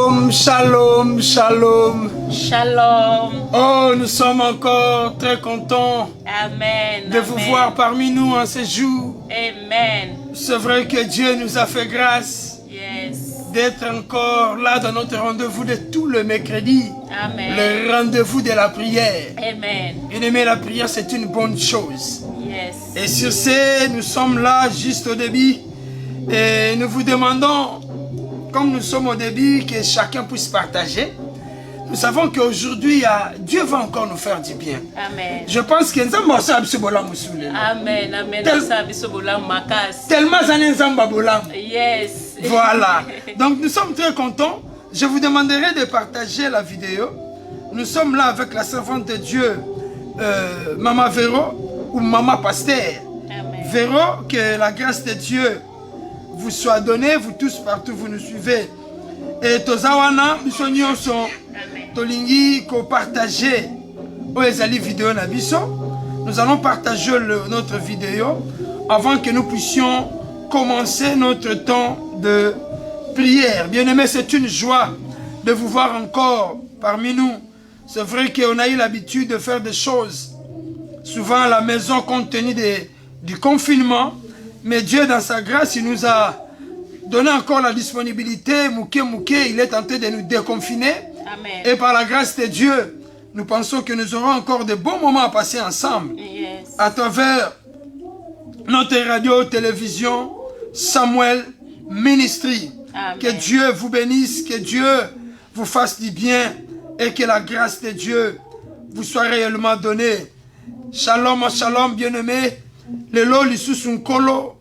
Shalom, shalom, shalom. Shalom. Oh, nous sommes encore très contents de vous voir parmi nous en ce jour. Amen. C'est vrai que Dieu nous a fait grâce d'être encore là dans notre rendez-vous de tout le mercredi. Amen. Le rendez-vous de la prière. Amen. Bien aimé, la prière c'est une bonne chose. Yes. Et sur ce, nous sommes là juste au début. Et nous vous demandons, comme nous sommes au début, que chacun puisse partager. Nous savons qu'aujourd'hui, Dieu va encore nous faire du bien. Amen. Je pense que nous sommes Amen. Amen. Tellement Yes. Voilà. Donc nous sommes très contents. Je vous demanderai de partager la vidéo. Nous sommes là avec la servante de Dieu, Maman Véro ou Maman Pasteur. Amen. Véro, que la grâce de Dieu vous soit donnée, vous tous partout vous nous suivez. Et Tozawana, nous sommes tolingi ko partager oezali vidéo na biso. Nous allons partager notre vidéo avant que nous puissions commencer notre temps de prière. Bien-aimés, c'est une joie de vous voir encore parmi nous. C'est vrai qu'on a eu l'habitude de faire des choses souvent à la maison compte tenu du confinement, mais Dieu dans sa grâce, il nous a donné encore la disponibilité. Mouké, il est en train de nous déconfiner. Amen. Et par la grâce de Dieu, nous pensons que nous aurons encore de bons moments à passer ensemble. Yes. À travers notre radio, télévision, Samuel Ministry. Amen. Que Dieu vous bénisse, que Dieu vous fasse du bien et que la grâce de Dieu vous soit réellement donnée. Shalom, shalom, bien-aimés. Lelo lisusu nkolo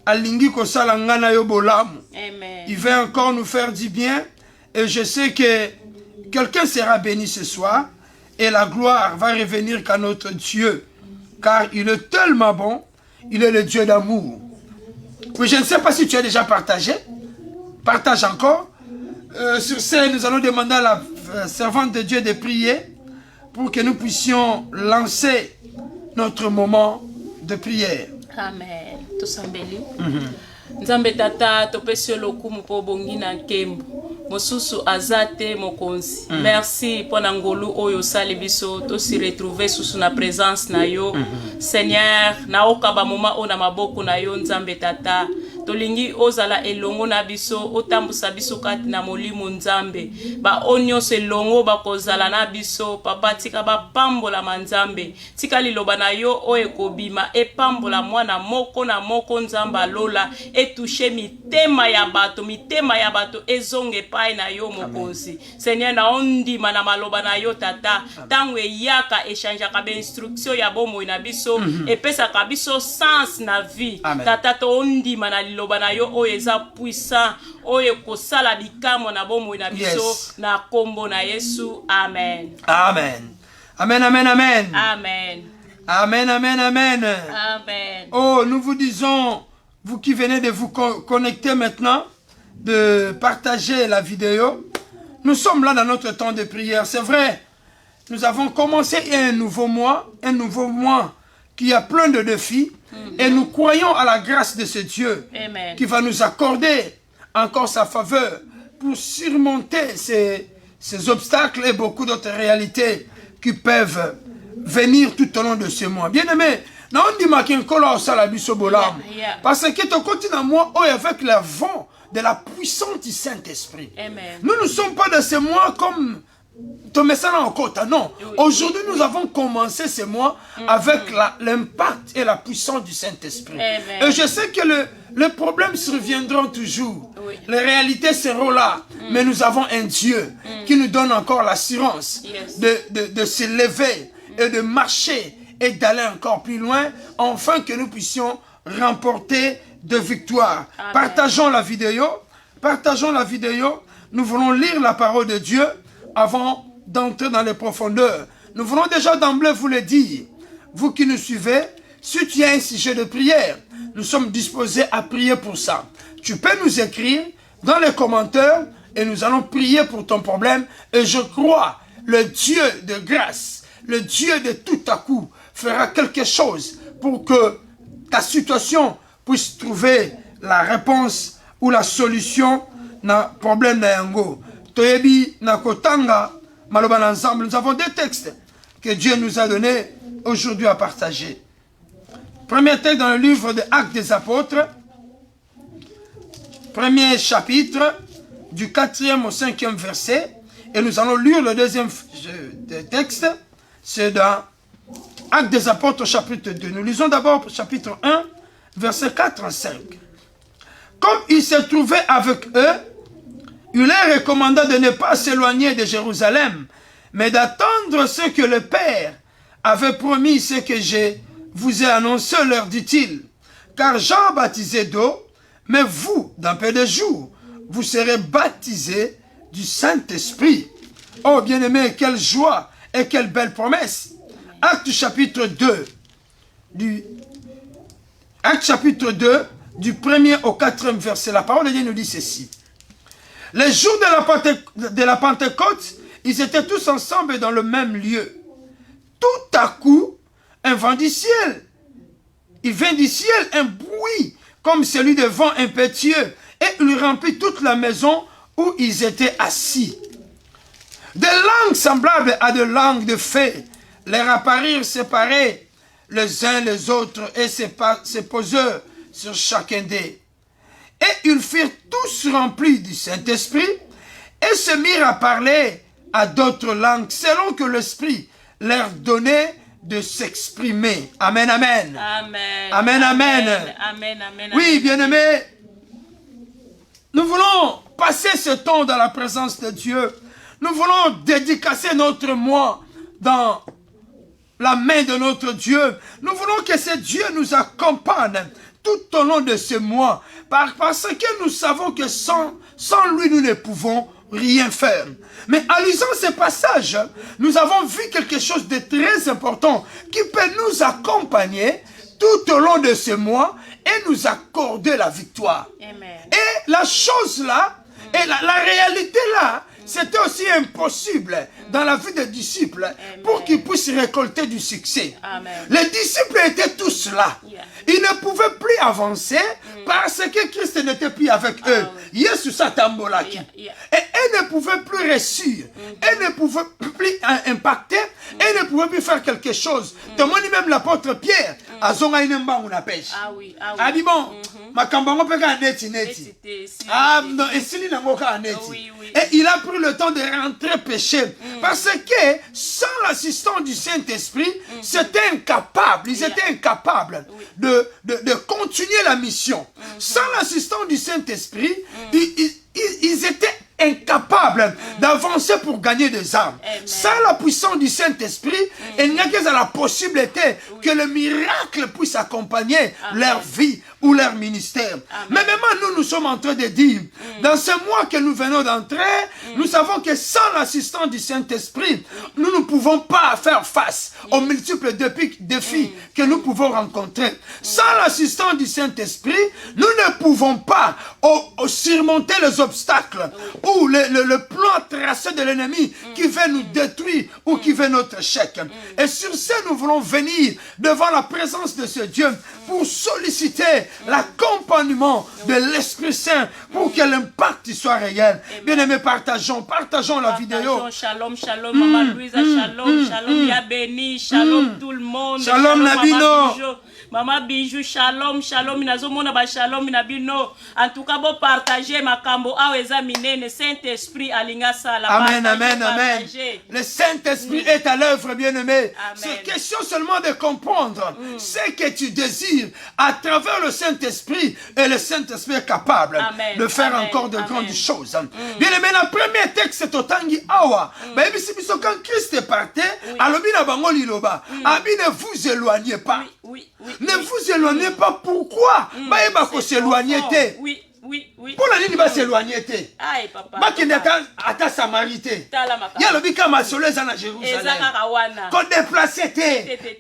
alingi kosala ngana yo bolamu. Amen. Il va encore nous faire du bien. Et je sais que quelqu'un sera béni ce soir. Et la gloire va revenir qu'à notre Dieu. Car il est tellement bon. Il est le Dieu d'amour. Oui, je ne sais pas si tu as déjà partagé. Partage encore. Sur ce, nous allons demander à la servante de Dieu de prier pour que nous puissions lancer notre moment de prière. Amen. Tosambeli. Nzambe tata topesi lokumu po bongi na nkembo. Mosusu azate mokonzi. Merci pour ngolu oyo sali biso to si retrouver sous na présence na yo. Seigneur, na okaba moma ona maboko na yo nzambe tata. Tolingi ozala elongo na biso otambusa biso kati na molimo nzambe ba onyo se longo ba kozala na biso papa tika ba pambola manzambe tika liloba na yo o ekobima e pambola mwana moko na moko nzamba lola e toucher mitema ya bato ezonge pai na yo mokonzi. Seigneur na ondima na maloba na yo tata tango yaka échange ka be instruction ya bomo na biso e pesa ka biso sens na vie. Tata to ondima na loba na yo o eza puissant o ekosala bikamo na bomo na biso na kombo na Yesu. Amen. Amen. Amen, amen, amen. Amen. Amen, amen, amen. Amen. Oh, nous vous disons, vous qui venez de vous connecter maintenant, de partager la vidéo. Nous sommes là dans notre temps de prière. C'est vrai, nous avons commencé un nouveau mois qui a plein de défis. Et nous croyons à la grâce de ce Dieu. Amen. Qui va nous accorder encore sa faveur pour surmonter ces obstacles et beaucoup d'autres réalités qui peuvent venir tout au long de ce mois. Bien-aimé, parce que tu continues à moi avec le vent de la puissance du Saint-Esprit. Nous ne sommes pas dans ce mois comme non. Aujourd'hui, nous avons commencé ce mois avec l'impact et la puissance du Saint-Esprit. Et je sais que les problèmes surviendront toujours. Oui. Les réalités seront là. Mais nous avons un Dieu qui nous donne encore l'assurance de se lever et de marcher et d'aller encore plus loin, afin que nous puissions remporter de victoires. Amen. Partageons la vidéo. Partageons la vidéo. Nous voulons lire la parole de Dieu avant d'entrer dans les profondeurs. Nous voulons déjà d'emblée vous le dire. Vous qui nous suivez, si tu as un sujet de prière, nous sommes disposés à prier pour ça. Tu peux nous écrire dans les commentaires et nous allons prier pour ton problème. Et je crois, le Dieu de grâce, le Dieu de tout à coup, fera quelque chose pour que ta situation puisse trouver la réponse ou la solution na problème na yango. Toyebi Nakotanga, Maloban ensemble, nous avons deux textes que Dieu nous a donnés aujourd'hui à partager. Premier texte dans le livre des Actes des Apôtres, premier chapitre, du 4e au 5e verset, et nous allons lire le deuxième texte, c'est dans Actes des Apôtres chapitre 2. Nous lisons d'abord chapitre 1, verset 4 à 5. Comme il se trouvait avec eux, il leur recommanda de ne pas s'éloigner de Jérusalem, mais d'attendre ce que le Père avait promis, ce que je vous ai annoncé, leur dit-il. Car Jean baptisait d'eau, mais vous, dans peu de jours, vous serez baptisés du Saint-Esprit. Oh bien-aimés, quelle joie et quelle belle promesse. Acte chapitre 2, du 1er au 4e verset. La parole de Dieu nous dit ceci. Les jours de la Pentecôte, ils étaient tous ensemble dans le même lieu. Tout à coup, un vent du ciel. Il vint du ciel un bruit comme celui de vent impétueux, et il remplit toute la maison où ils étaient assis. Des langues semblables à des langues de feu leur apparurent séparées les uns les autres et se posèrent sur chacun d'eux. Et ils furent tous remplis du Saint-Esprit et se mirent à parler à d'autres langues selon que l'Esprit leur donnait de s'exprimer. Amen, amen. Amen. Amen, amen. Amen, amen. Oui, bien-aimés, nous voulons passer ce temps dans la présence de Dieu. Nous voulons dédicacer notre moi dans la main de notre Dieu. Nous voulons que ce Dieu nous accompagne tout au long de ce mois. Parce que nous savons que sans lui, nous ne pouvons rien faire. Mais en lisant ce passage, nous avons vu quelque chose de très important qui peut nous accompagner tout au long de ce mois et nous accorder la victoire. Amen. Et la chose là, et la réalité là, c'était aussi impossible dans la vie des disciples pour qu'ils puissent récolter du succès. Amen. Les disciples étaient tous là. Ils ne pouvaient plus avancer parce que Christ n'était plus avec eux. Yesu satambolaki. Et elles ne pouvaient plus réussir. Elles ne pouvaient plus impacter. Elles ne pouvaient plus faire quelque chose. Demandez même l'apôtre Pierre. Azonga inemba una pêche. Ah oui, ah oui. Ah dit bon, makambango peka neti. Ah non, et s'il n'a pas neti. Et il a pris le temps de rentrer pécher. Parce que sans l'assistance du Saint-Esprit, c'était incapable. Ils étaient incapables de continuer la mission. Sans l'assistance du Saint-Esprit, ils étaient incapables d'avancer pour gagner des âmes. Sans la puissance du Saint-Esprit, il n'y a que la possibilité que le miracle puisse accompagner leur vie ou leur ministère. Mais maintenant, nous sommes en train de dire, dans ce mois que nous venons d'entrer, nous savons que sans l'assistance du Saint-Esprit, nous ne pouvons pas faire face aux multiples défis que nous pouvons rencontrer. Sans l'assistance du Saint-Esprit, nous ne pouvons pas surmonter les obstacles ou le plan tracé de l'ennemi qui veut nous détruire ou qui veut notre échec. Et sur ce, nous voulons venir devant la présence de ce Dieu pour solliciter l'accompagnement de l'Esprit Saint pour que l'impact soit réel. Bien-aimés, partageons la vidéo. Shalom, shalom, Maman Louisa, shalom, shalom, ya béni, shalom tout le monde. Shalom, Nabino. Maman Bijou, shalom, shalom, inazomona ba shalom nabino. En tout cas, bon partager makambo aweza minene Saint-Esprit alinga sala. Amen, amen, amen. Le Saint-Esprit est à l'œuvre, bien-aimé. C'est question seulement de comprendre ce que tu désires à travers le Saint-Esprit, et le Saint-Esprit est capable de faire encore de grandes choses. Bien-aimé, la première texte c'est Otangi Awa. Quand Christ est parti, alobina bango liloba. Abi ne vous éloignez pas. Ne vous éloignez pas. Pourquoi? Bah s'éloigner. Oui. Pour la ligne, il va s'éloigner. Aïe, papa. Bah qui n'est à ta Samarité. Il y a le bika ma soleil à Jérusalem. Qu'on déplace.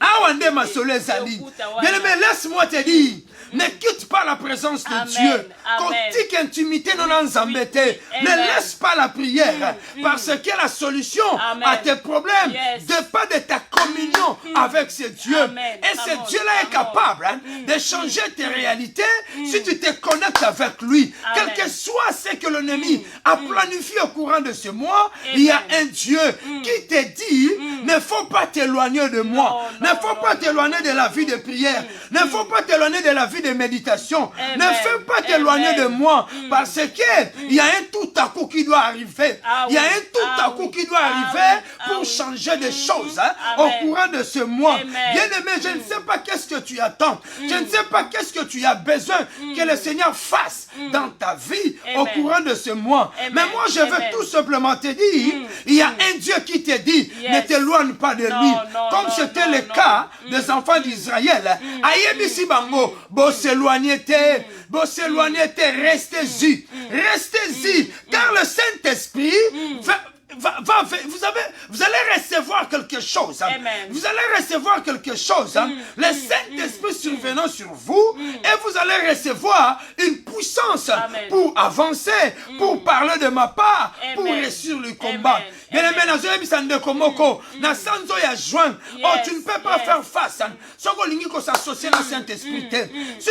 Awande ma soleil à l'île. Bien-aimé, laisse-moi te dire. Ne quitte pas la présence de Dieu. Quantique intimité non embêté. Ne laisse pas la prière. Parce que la solution à tes problèmes dépend de ta communion avec ce Dieu. Et ce Dieu-là est capable de changer tes réalités si tu te connectes avec lui. lui. Quel que soit ce que l'ennemi a planifié au courant de ce mois, il y a un Dieu qui te dit, ne faut pas t'éloigner de moi. Ne faut pas t'éloigner de la vie de prière. Ne faut pas t'éloigner de la vie de méditation. Ne fais pas t'éloigner de moi. Parce que il y a un tout à coup qui doit arriver. Il y a un tout à coup qui doit arriver pour changer des choses au courant de ce mois. Bien-aimé, je ne sais pas qu'est-ce que tu attends. Je ne sais pas qu'est-ce que tu as besoin que le Seigneur fasse dans ta vie au courant de ce mois. Mais moi, je veux tout simplement te dire, il y a un Dieu qui te dit, ne t'éloigne pas de lui. Comme c'était le cas des enfants d'Israël. Aïebisi bango, bo s'éloigner, restez-y. Restez-y. Car le Saint-Esprit vous allez recevoir quelque chose. Vous allez recevoir quelque chose. Le Saint-Esprit survenant sur vous et vous allez recevoir une puissance pour avancer, pour parler de ma part, pour réussir le combat. Bien aimé, tu ne peux pas faire face. Si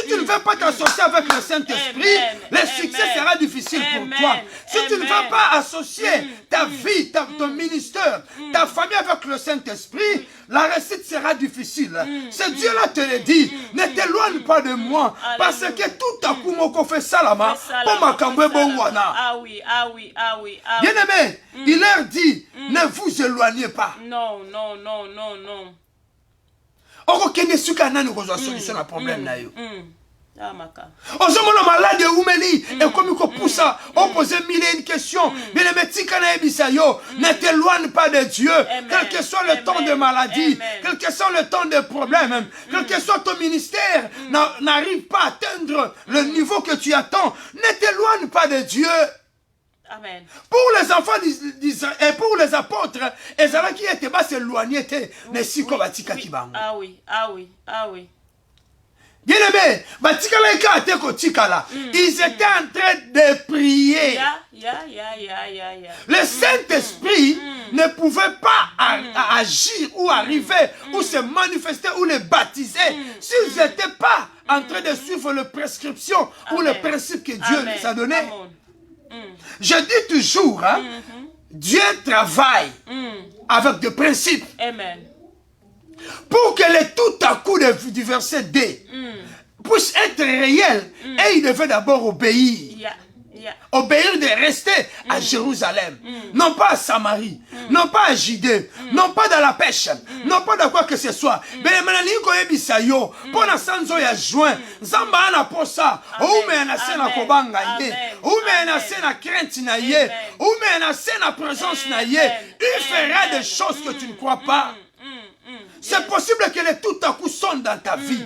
tu ne veux pas t'associer avec le Saint-Esprit, le succès sera difficile pour toi. Si tu ne veux pas associer ta vie, ton ministère, ta famille avec le Saint-Esprit, la réussite sera difficile. Ce Dieu-là te le dit, ne t'éloigne pas de moi, parce que tout à coup, mon fait salama, pour ma cambe bonwana. Ah oui, ah oui, ah oui, ah oui. Bien aimé, il leur dit, ne vous éloignez pas. Non, non, non, non, non. Oko kende suka nani kozwa solution na problème na yo. Ozomona malade umeli et comme il poussa on poser mille et une questions. Bien aimé, tikana ebisa yo, ne t'éloigne pas de Dieu. Quel que soit le temps de maladie, quel que soit le temps de problème, quel que soit ton ministère n'arrive pas à atteindre le niveau que tu attends, ne t'éloigne pas de Dieu. Amen. Pour les enfants d'Israël et pour les apôtres, Ezra qui était bas s'éloigner, ne siko batika kibango. Ah oui, ah oui, ah oui. Bien aimé, ils étaient en train de prier. Le Saint-Esprit ne pouvait pas agir ou arriver ou se manifester ou les baptiser s'ils n'étaient pas en train de suivre les prescriptions ou les principes que Dieu nous a donnés. Je dis toujours, Dieu travaille avec des principes. Amen. Pour que le tout à coup du verset D puisse être réel, et il devait d'abord obéir. Obéir de rester à Jérusalem, non pas à Samarie, non pas à Judée, non pas dans la pêche, non pas dans quoi que ce soit. Mais maintenant, Bisayo, pour la sanzo ya juin, Zamba ana posa, ou mais na sena kobanga ye, ou mais na sena crainte na ye, ou mais na sena présence na ye, il fera des choses que tu ne crois pas. C'est possible que les tout à coup sonne dans ta vie.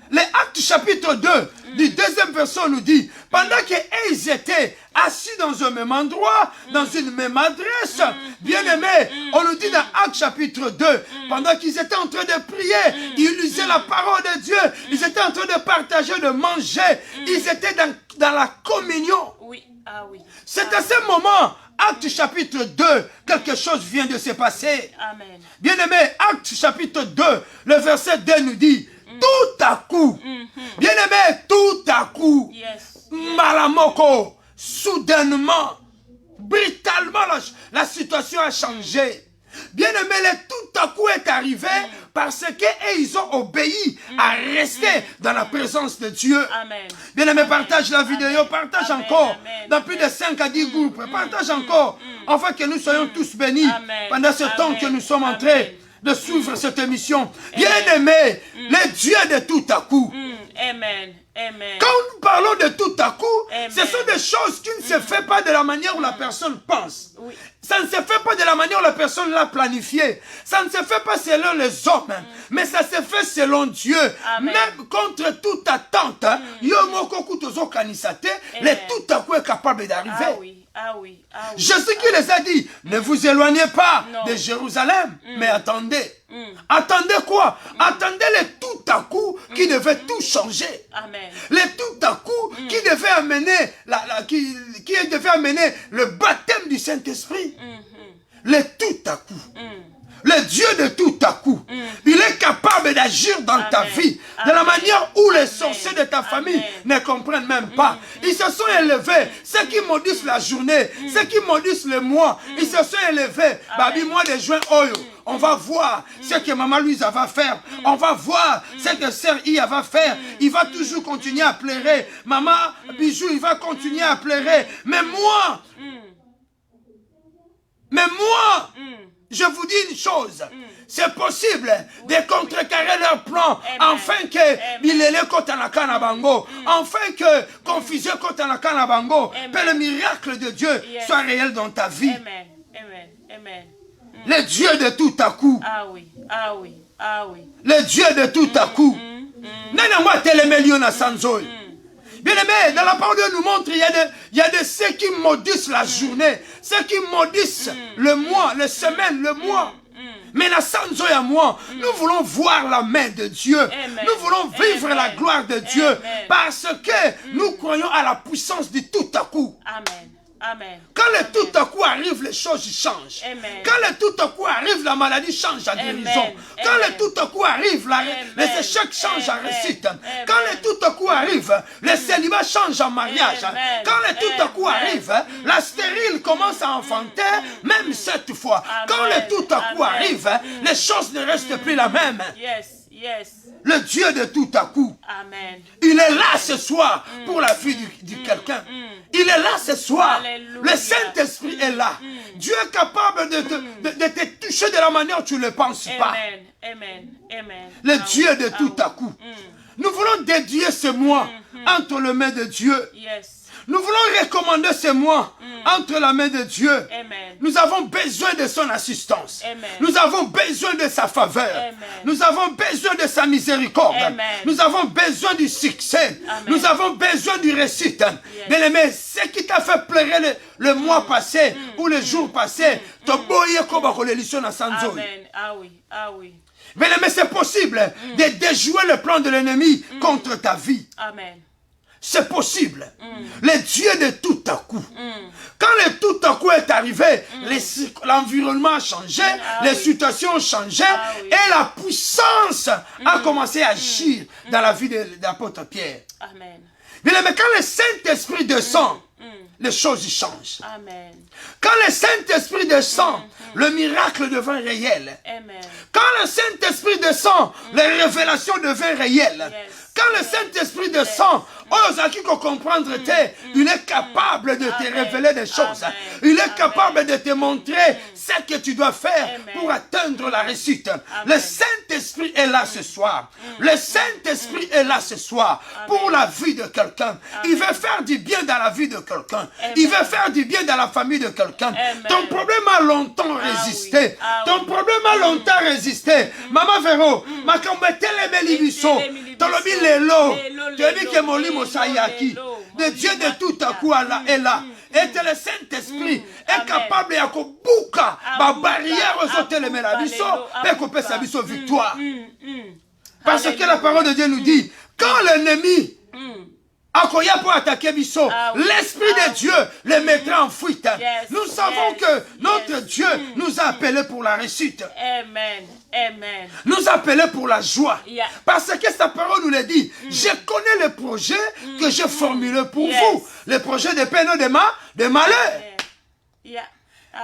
Les Actes chapitre 2, du deuxième verset nous dit, pendant qu'ils étaient assis dans un même endroit, dans une même adresse, bien aimé, on nous dit dans Actes chapitre 2, pendant qu'ils étaient en train de prier, ils lisaient la parole de Dieu, ils étaient en train de partager, de manger, ils étaient dans la communion. Oui, ah oui. C'est à ce moment, Actes chapitre 2, quelque chose vient de se passer. Amen. Bien aimé, Actes chapitre 2, le verset 2 nous dit, tout à coup, bien aimé, tout à coup, malamoko, soudainement, brutalement, la situation a changé. Bien aimé, le tout à coup est arrivé parce qu'ils ont obéi à rester dans la présence de Dieu. Amen. Bien aimé, partage la vidéo, partage encore dans plus de 5 à 10 groupes, partage encore, afin que nous soyons tous bénis pendant ce temps que nous sommes en train de suivre cette émission. Bien aimé, le Dieu de tout à coup. Amen. Amen. Quand nous parlons de tout à coup, ce sont des choses qui ne se font pas de la manière où la personne pense. Oui. Ça ne se fait pas de la manière où la personne l'a planifié. Ça ne se fait pas selon les hommes, mais ça se fait selon Dieu. Amen. Même contre toute attente, le tout à coup est capable d'arriver. Ah oui. Ah oui, ah oui. Jésus qui les a dit, ne vous éloignez pas de Jérusalem, mais attendez. Attendez quoi? Attendez le tout à coup qui devait tout changer. Amen. Le tout à coup qui devait amener, qui devait amener le baptême du Saint-Esprit. Le tout à coup. Le Dieu de tout à coup, il est capable d'agir dans ta vie de la manière où les sorciers de ta famille ne comprennent même pas. Ils se sont élevés, ceux qui maudissent la journée, ceux qui maudissent le mois, ils se sont élevés. Babi, mois de juin, Oyo, on va voir ce que Maman Louisa va faire. On va voir ce que Sœur Ia va faire. Il va toujours continuer à pleurer. Maman Bijou, il va continuer à pleurer. Mais moi, je vous dis une chose, c'est possible de contrecarrer leur plan, afin que Bilele Kotanaka na bango, afin que confusion Kotanaka na bango, que le miracle de Dieu soit réel dans ta vie. Amen. Amen. Amen. Le Dieu de tout à coup. Ah oui, ah oui, ah oui. Le Dieu de tout à coup. Nana moi telemelion na sanzoi. Bien aimé, dans la parole de nous montre, il y a de ceux qui maudissent la journée, ceux qui maudissent le mois, les semaines, le mois. Mais la sanzo à moi, nous voulons voir la main de Dieu. Nous voulons vivre la gloire de Dieu. Parce que nous croyons à la puissance du tout à coup. Amen. Amen. Quand le tout à coup arrive, les choses changent. Amen. Quand le tout à coup arrive, la maladie change à guérison. Quand le tout à coup arrive, les échecs changent en réussite. Quand le tout à coup arrive, le célibat change en mariage. Quand le tout à coup arrive, la stérile commence à enfanter, même cette fois. Quand le tout à coup arrive, les choses ne restent plus la même. Yes. Yes. Le Dieu de tout à coup. Amen. Il est là ce soir pour la vie de quelqu'un. Il est là ce soir. Alléluia. Le Saint-Esprit est là. Dieu est capable de te toucher de la manière où tu ne le penses pas. Amen. Amen. Amen. Le Dieu de tout à coup. Nous voulons dédier ce mois entre les mains de Dieu. Yes. Nous voulons recommander ce mois entre la main de Dieu. Amen. Nous avons besoin de son assistance. Amen. Nous avons besoin de sa faveur. Amen. Nous avons besoin de sa miséricorde. Amen. Nous avons besoin du succès. Amen. Nous avons besoin du réussite. Bien aimé, ce qui t'a fait pleurer le mois passé ou le jour passé, Amen. Ah oui, ah oui. bien aimé, c'est possible de déjouer le plan de l'ennemi contre ta vie. Amen. C'est possible. Le Dieu de tout à coup. Quand le tout à coup est arrivé, l'environnement a changé, les situations ont changé, et la puissance a commencé à agir dans la vie de l'apôtre Pierre. Amen. Mais quand le Saint-Esprit descend, les choses changent. Amen. Quand le Saint-Esprit descend, le miracle devient réel. Amen. Quand le Saint-Esprit descend, les révélations deviennent réelles. Quand le Saint-Esprit descend, il est capable de te révéler des choses. Il est capable de te montrer ce que tu dois faire pour atteindre la réussite. Le Saint-Esprit est là ce soir. Le Saint-Esprit est là ce soir pour la vie de quelqu'un. Il veut faire du bien dans la vie de quelqu'un. Il veut faire du bien dans la famille de quelqu'un. Ton problème a longtemps résisté. Ton problème a longtemps résisté. Maman Véro, ma combettele belibiso. Tolobi lelo. Tolobi kemoli mosayaki. Le Dieu de tout à coup est là. Et le Saint-Esprit est capable de bouka ma barrière aux autres les mélabiso et qu'on peut sa victoire. Parce que la parole de Dieu nous dit, quand l'ennemi Akoya pour attaquer Bisso, l'Esprit de Dieu les mettra en fuite. Nous savons que notre Dieu nous a appelés pour la réussite. Amen. Amen. Nous a appelés pour la joie. Parce que sa parole nous le dit. Je connais le projet que j'ai formulé pour vous. Le projet de peine et de malheur.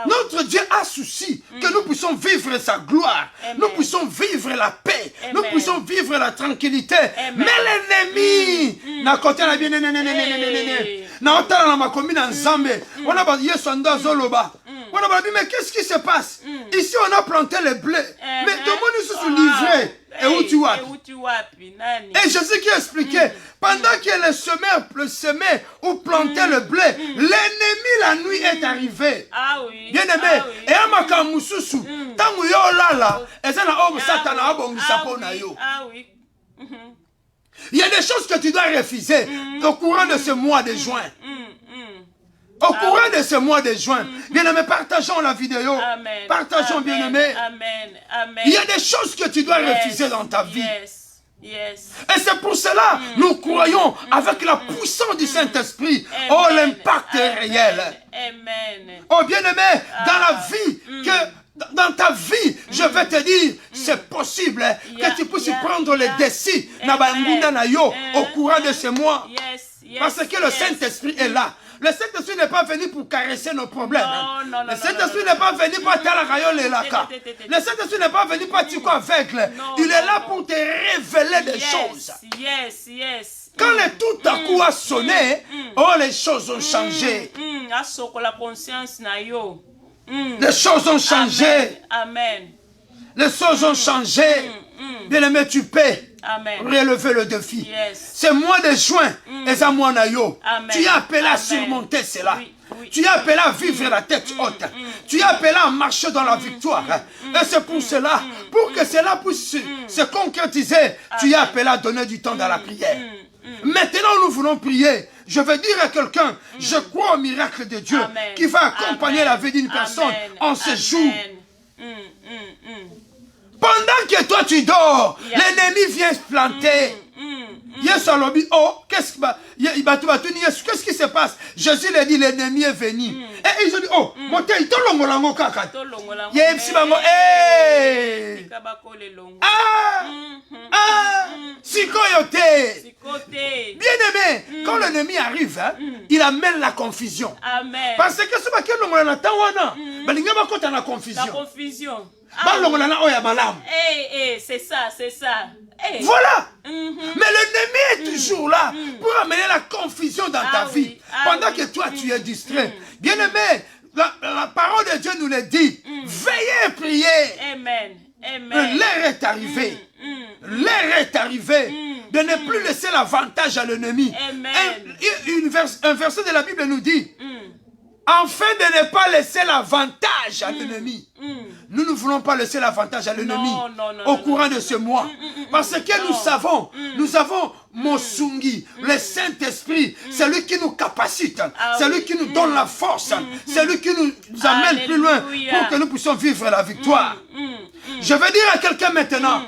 Notre Dieu a souci que nous puissions vivre sa gloire. Nous puissions vivre la paix. Nous puissions vivre la tranquillité. Mais l'ennemi n'a côté la bien n'a autant dans ma commune en Zambé. On a dit Yesonda Zoloba. On a dit mais qu'est-ce qui se passe? Ici on a planté le blé. Mais tout le monde nous sont livrés. Et où tu vas? Et Jésus qui a expliqué, pendant que le semeur ou plantait le blé, l'ennemi la nuit est arrivé. Bien aimé, et à ma kamususu, tant que yo lala, et ça n'a pas satana abongisapo na yo. Il y a des choses que tu dois refuser au courant de ce mois de juin. Au courant de ce mois de juin, bien-aimé, partageons la vidéo. Partageons, bien-aimé. Il y a des choses que tu dois refuser dans ta vie. Et c'est pour cela, nous croyons avec la puissance du Saint-Esprit. Oh, l'impact est réel. Oh, bien-aimé, dans la vie, dans ta vie, je te dire, c'est possible que tu puisses prendre les décis au courant de ce mois. Parce que le Saint-Esprit est là. Le Saint-Esprit n'est pas venu pour caresser nos problèmes. Le Saint-Esprit n'est pas venu pour te la rayonne et la cas. Le Saint-Esprit n'est pas venu pour te aveugle. Il est là pour te révéler des choses. Quand le tout à coup a sonné, les choses ont changé. Les choses ont changé. Amen. Les choses ont changé. Bien-aimé, tu peux relever le défi. C'est mois de juin et ça mois nayo. Tu es appelé à surmonter cela. Tu es appelé à vivre la tête haute. Tu es appelé à marcher dans la victoire. Et c'est pour cela, pour que cela puisse se concrétiser, tu es appelé à donner du temps dans la prière. Maintenant, nous voulons prier. Je veux dire à quelqu'un, je crois au miracle de Dieu qui va accompagner la vie d'une personne en ce jour. Pendant que toi tu dors, l'ennemi vient se planter. Yes, qu'est-ce qui se passe? Jésus lui a dit, l'ennemi est venu. Et ils ont dit, oh, bien-aimé, quand l'ennemi arrive, il amène la confusion. Parce que c'est pas que la confusion. C'est ça, c'est ça. Voilà. Mais l'ennemi est toujours là pour amener la confusion dans ta vie. Pendant que toi, tu es distrait. Bien-aimé, la parole de Dieu nous le dit. Veillez et priez. Amen. L'heure est arrivée. L'heure est arrivée de ne plus laisser l'avantage à l'ennemi. Un verset de la Bible nous dit, afin de ne pas laisser l'avantage à l'ennemi. Nous ne voulons pas laisser l'avantage à l'ennemi au courant de ce mois. Parce que nous avons Mosungi, le Saint-Esprit, c'est lui qui nous capacite, c'est lui qui nous donne la force, c'est lui qui nous amène plus loin pour que nous puissions vivre la victoire. Je veux dire à quelqu'un maintenant,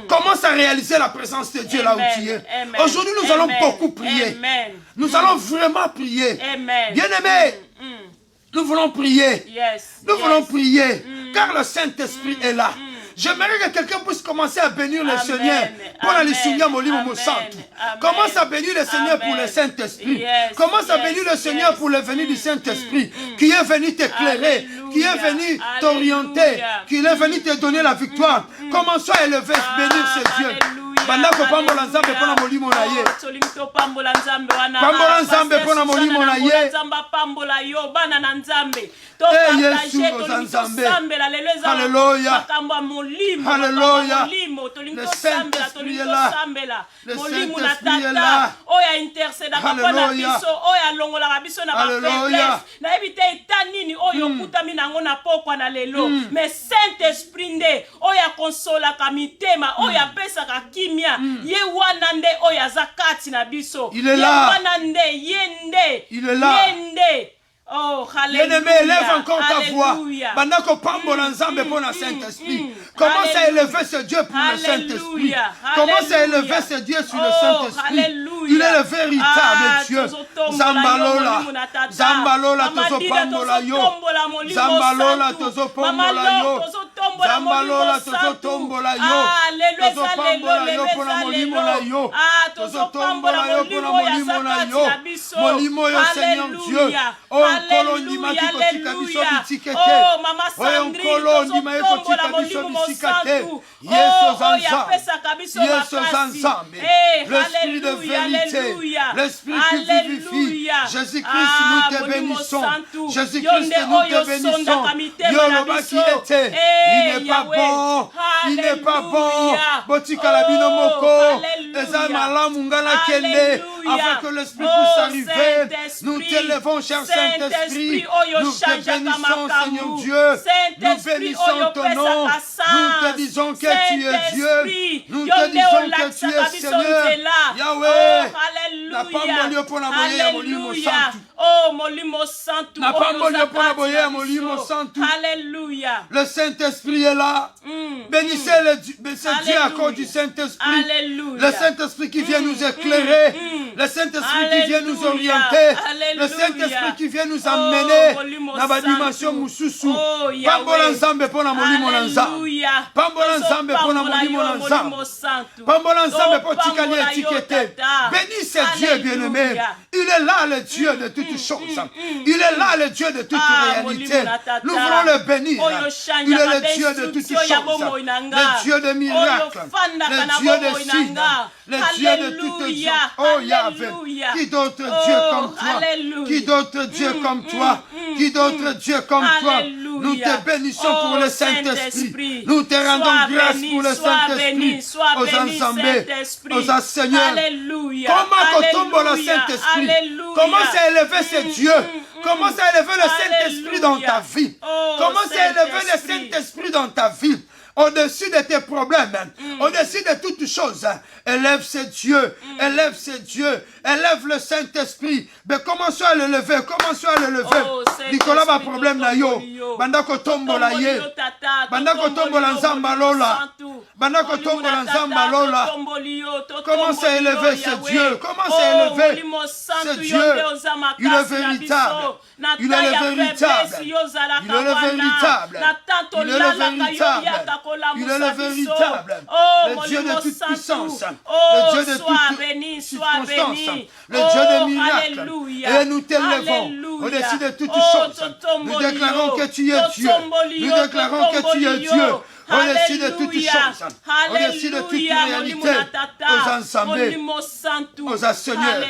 commence à réaliser la présence de Dieu là où tu es. Aujourd'hui, nous allons beaucoup prier. Nous allons vraiment prier. Bien-aimés, nous voulons prier. Nous voulons prier, car le Saint-Esprit est là. J'aimerais que quelqu'un puisse commencer à bénir le Seigneur pour aller souligner mon livre, mon sang. Commence à bénir le Seigneur pour le Saint-Esprit. Commence à bénir le Seigneur pour le venir du Saint-Esprit, qui est venu t'éclairer, qui est venu t'orienter, qui est venu te donner la victoire. Commençons à élever, bénir ce Dieu. Bandako pambola nzambe pona molimo na ye. Pambola nzambe pona molimo na ye. Pambola yo bana na nzambe. Alléluia. Alléluia. Le Saint-Esprit est là. Le Saint-Esprit est là. Oya intercede akapona biso, oya longola biso na ba faiblesse. Na ebite etanini oyo kutami nango na pokwa na lelo. Mais Saint-Esprit nde oya konsola ka mitema, oya pesa ka kimia. Ye wana nde oya zakati na biso. Il est là. Ye wana nde yende. Il est là. Yende. Oh, bien-aimé, élève encore ta voix. Bandako pambola nzambe pour le Saint-Esprit. Commence à élever ce Dieu pour le Saint-Esprit. Commence à élever ce Dieu sur le Saint-Esprit. Il est le véritable Dieu. Zambalola. Zambalola tozo pambola yo. Zambalola tozo pambola yo. Zambalola tozo tombola yo. Tozo pambola yo pour la molimo na yo. Tozo tombola yo pour la molimo na yo. Molimo yo Seigneur Dieu. Oh, Alléluia, alléluia. Oh, Mama Sandrine, l'esprit de vérité, l'esprit qui vivifie. Jésus-Christ, nous te bénissons. Jésus-Christ, nous te bénissons. Yoloba qui était, il n'est pas bon, il n'est pas bon. Botika la bino moko, ezamala mungala kende, afin que l'esprit puisse arriver. Nous t'élevons, cher Saint-Esprit, nous te bénissons, Seigneur Dieu, nous bénissons ton nom, nous te disons que tu es Dieu, nous te disons que tu es Seigneur, Yahweh, la pambolio pour la moye ya molimo santu. Oh, molimo santu, la pambolio pour la moye ya molimo santu. Alléluia. Le Saint-Esprit est là. Bénissez ce Dieu à cause du Saint-Esprit. Le Saint-Esprit qui vient nous éclairer. Le Saint-Esprit qui vient nous orienter. Le Saint-Esprit qui vient nous amener dans la dimension mususu. Pambola nzambe pona molimo na nzambe. Pambola nzambe pona molimo na nzambe. Pambola nzambe po tikali étiqueté. Bénis ce Dieu bien-aimé. Il est là le Dieu de toutes choses. Il est là le Dieu de toute réalité. Nous voulons le bénir. Il est le Dieu de toutes choses. Le Dieu de miracles. Le Dieu de signes. Le Dieu de toutes choses. Oh Yahvé. Qui d'autre Dieu comme toi? Qui d'autre Dieu comme toi? Qui d'autre Dieu comme toi? Nous te bénissons pour le Saint-Esprit. Nous te rendons grâce pour le Saint-Esprit. Aux ensemblés, aux enseigneurs. Comment tombe le Saint-Esprit? Commence à élever ce Dieu. Commence à élever le Saint-Esprit dans ta vie. Commence à élever le Saint-Esprit dans ta vie. Au-dessus de tes problèmes, au-dessus de toutes choses, élève ce Dieu, élève ce Dieu, élève le Saint-Esprit. Mais commence à le lever, commence à le lever. Nicolas a problème na yo, bandako tombo la ye, bandako tombo la nzamba lola, bandako tombo la nzamba lola. Commence à élever ce Dieu, commence à élever ce Dieu. Il est véritable, il est le véritable, il est le véritable, il est le véritable. Il est le véritable, le Dieu de toute puissance, le Dieu de toute circonstance, le Dieu des miracles. Et nous t'élevons au-dessus de toutes choses. Nous déclarons que tu es Dieu. Nous déclarons que tu es Dieu. Au-dessus de toutes choses, au-dessus de toute réalité, aux ensemblés, aux enseigneurs.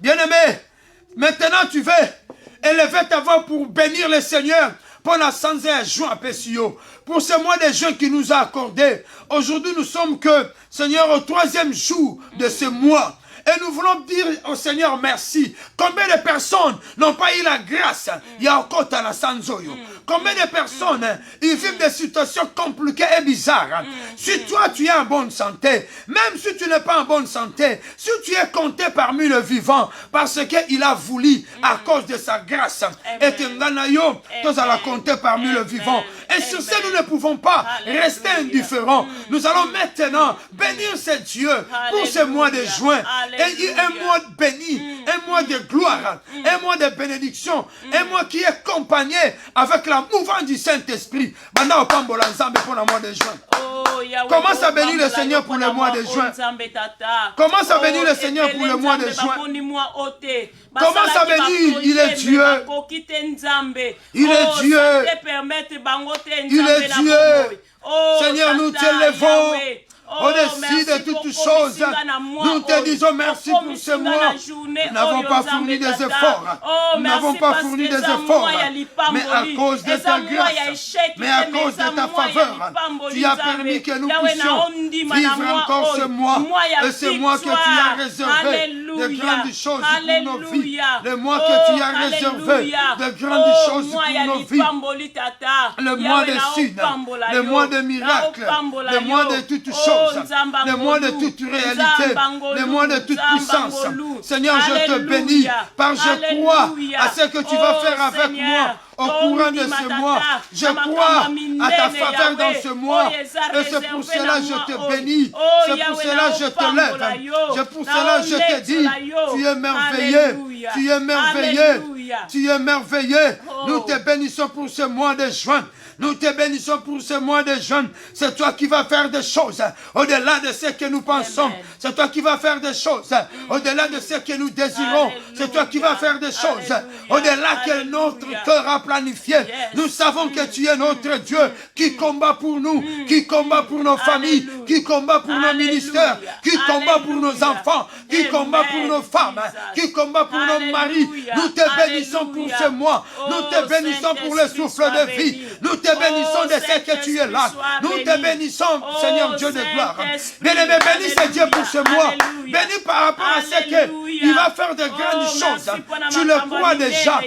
Bien-aimé, maintenant tu veux élever ta voix pour bénir le Seigneur. Pour la santé à juin à Pessio, pour ce mois de juin qui nous a accordé. Aujourd'hui, nous sommes que, Seigneur, au 3e jour de ce mois. Et nous voulons dire au Seigneur merci. Combien de personnes n'ont pas eu la grâce? Il y a encore à la Sanzoyo. Combien de personnes ils vivent des situations compliquées et bizarres? Si toi tu es en bonne santé, même si tu n'es pas en bonne santé, si tu es compté parmi le vivant, parce qu'il a voulu à cause de sa grâce, et que Nganayo, tu allons compter parmi le vivant. Et sur ce, nous ne pouvons pas rester indifférents. Nous allons maintenant bénir ce Dieu pour ce mois de juin. Et un mois béni, un mois de gloire, un mois de bénédiction, un mois qui est accompagné avec la mouvance du Saint-Esprit. Commence à bénir le Seigneur pour le mois de juin. Commence à bénir le Seigneur pour le mois de juin. Commence à bénir, il est Dieu. Il est Dieu. Il est Dieu. Seigneur, nous t'élevons. Au-dessus de toutes choses, nous te disons merci pour ce mois. Nous n'avons pas fourni des efforts. Nous n'avons pas fourni des efforts. Mais à cause de ta grâce, mais à cause de ta faveur, tu as permis que nous puissions vivre encore ce mois. Et ce mois que tu as réservé de grandes choses pour nos vies. Le mois que tu as réservé de grandes choses pour nos vies. Le mois de signes, le mois de miracles, le mois de toutes choses. Le mois de toute réalité, le mois de toute puissance. Seigneur, je te bénis, parce que je crois à ce que tu vas faire avec moi au courant de ce mois. Je crois à ta faveur dans ce mois. Et c'est pour cela que je te bénis. C'est pour cela que je te lève. C'est pour cela que je te dis, tu es merveilleux. Tu es merveilleux. Tu es merveilleux. Nous te bénissons pour ce mois de juin. Nous te bénissons pour ce mois de juin. C'est toi qui vas faire des choses au-delà de ce que nous pensons. C'est toi qui vas faire des choses au-delà de ce que nous désirons. C'est toi qui vas faire des choses au-delà que notre cœur a planifié. Nous savons que tu es notre Dieu qui combat pour nous, qui combat pour nos familles, qui combat pour nos ministères, qui combat pour nos enfants, qui combat pour nos femmes, qui combat pour nos maris. Nous te bénissons pour ce mois. Nous te bénissons pour le souffle de vie. Nous te bénissons de ce que tu es là. Nous te bénissons, Seigneur Dieu de gloire. Bien-aimé, bénis ce Dieu pour ce mois. Bénis par rapport à ce qu'il va faire de grandes choses. Tu le crois déjà.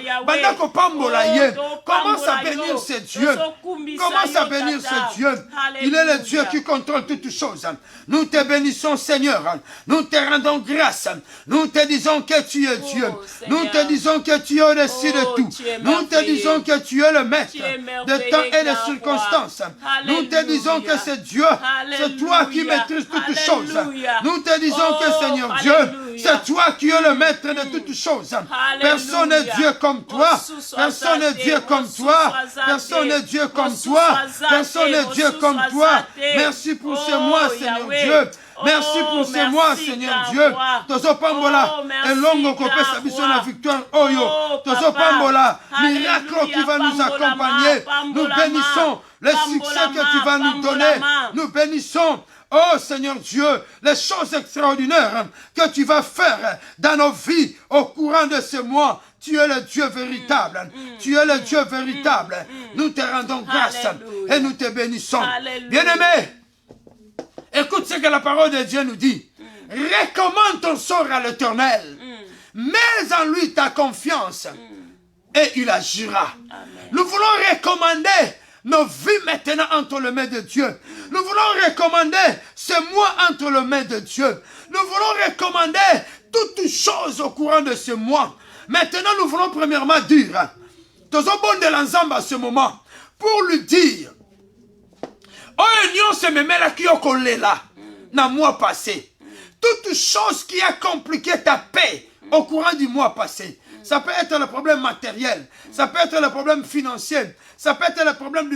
Commence à bénir ce Dieu. Commence à bénir ce Dieu. Il est le Dieu qui contrôle toutes choses. Nous te bénissons, Seigneur. Nous te rendons grâce. Nous te disons que tu es Dieu. Nous te disons que tu es au-dessus de tout. Nous te disons que tu es le maître de temps et de circonstances. Nous te disons que c'est Dieu, c'est toi qui maîtrises toutes choses. Nous te disons que Seigneur Dieu, C'est toi qui es le maître de toutes choses. Personne n'est Dieu comme toi. Personne n'est Dieu comme toi. Personne n'est Dieu comme toi. Personne n'est Dieu comme toi. Merci pour ce mois, Seigneur Dieu. Merci pour ce mois, Seigneur Dieu. Tozo pambola, et longo kopesa biso la victoire. Oyo, tozo pambola, miracle qui va nous accompagner. Nous bénissons le succès que tu vas nous donner. Nous bénissons, oh Seigneur Dieu, les choses extraordinaires que tu vas faire dans nos vies au courant de ce mois. Tu es le Dieu véritable. Tu es le Dieu véritable. Nous te rendons grâce et nous te bénissons. Bien-aimé, écoute ce que la parole de Dieu nous dit. Recommande ton sort à l'Éternel. Mets en lui ta confiance et il agira. Nous voulons recommander nos vies maintenant entre les mains de Dieu. Nous voulons recommander ce mois entre les mains de Dieu. Nous voulons recommander toutes choses au courant de ce mois. Maintenant, nous voulons premièrement dire, tous au bon de l'ensemble à ce moment, pour lui dire, oh, nous se met là qui ont collé là, dans le mois passé. Toute chose qui a compliqué ta paix au courant du mois passé. Ça peut être le problème matériel, ça peut être le problème financier, ça peut être le problème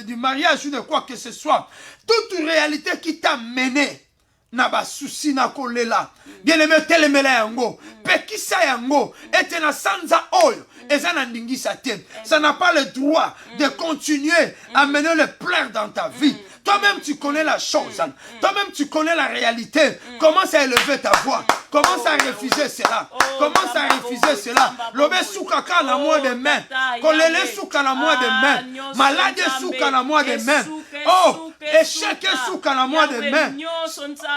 du mariage ou de quoi que ce soit. Toute réalité qui t'a mené, naba souci na kolela. Bien aimé telemela yango, pekisa yango, ete na sanza oyo, eza na ndingisa te. Ça n'a pas le droit de continuer à mener le pleurs dans ta vie. Toi-même, tu connais la chose. Toi-même, tu connais la réalité. Commence à élever ta voix. Commence à refuser cela. Commence à refuser cela. Lobe soukaka na mois de main. Kolele souka na mois de main. Malade souka na mois de main. Oh, échec souka na mois de main.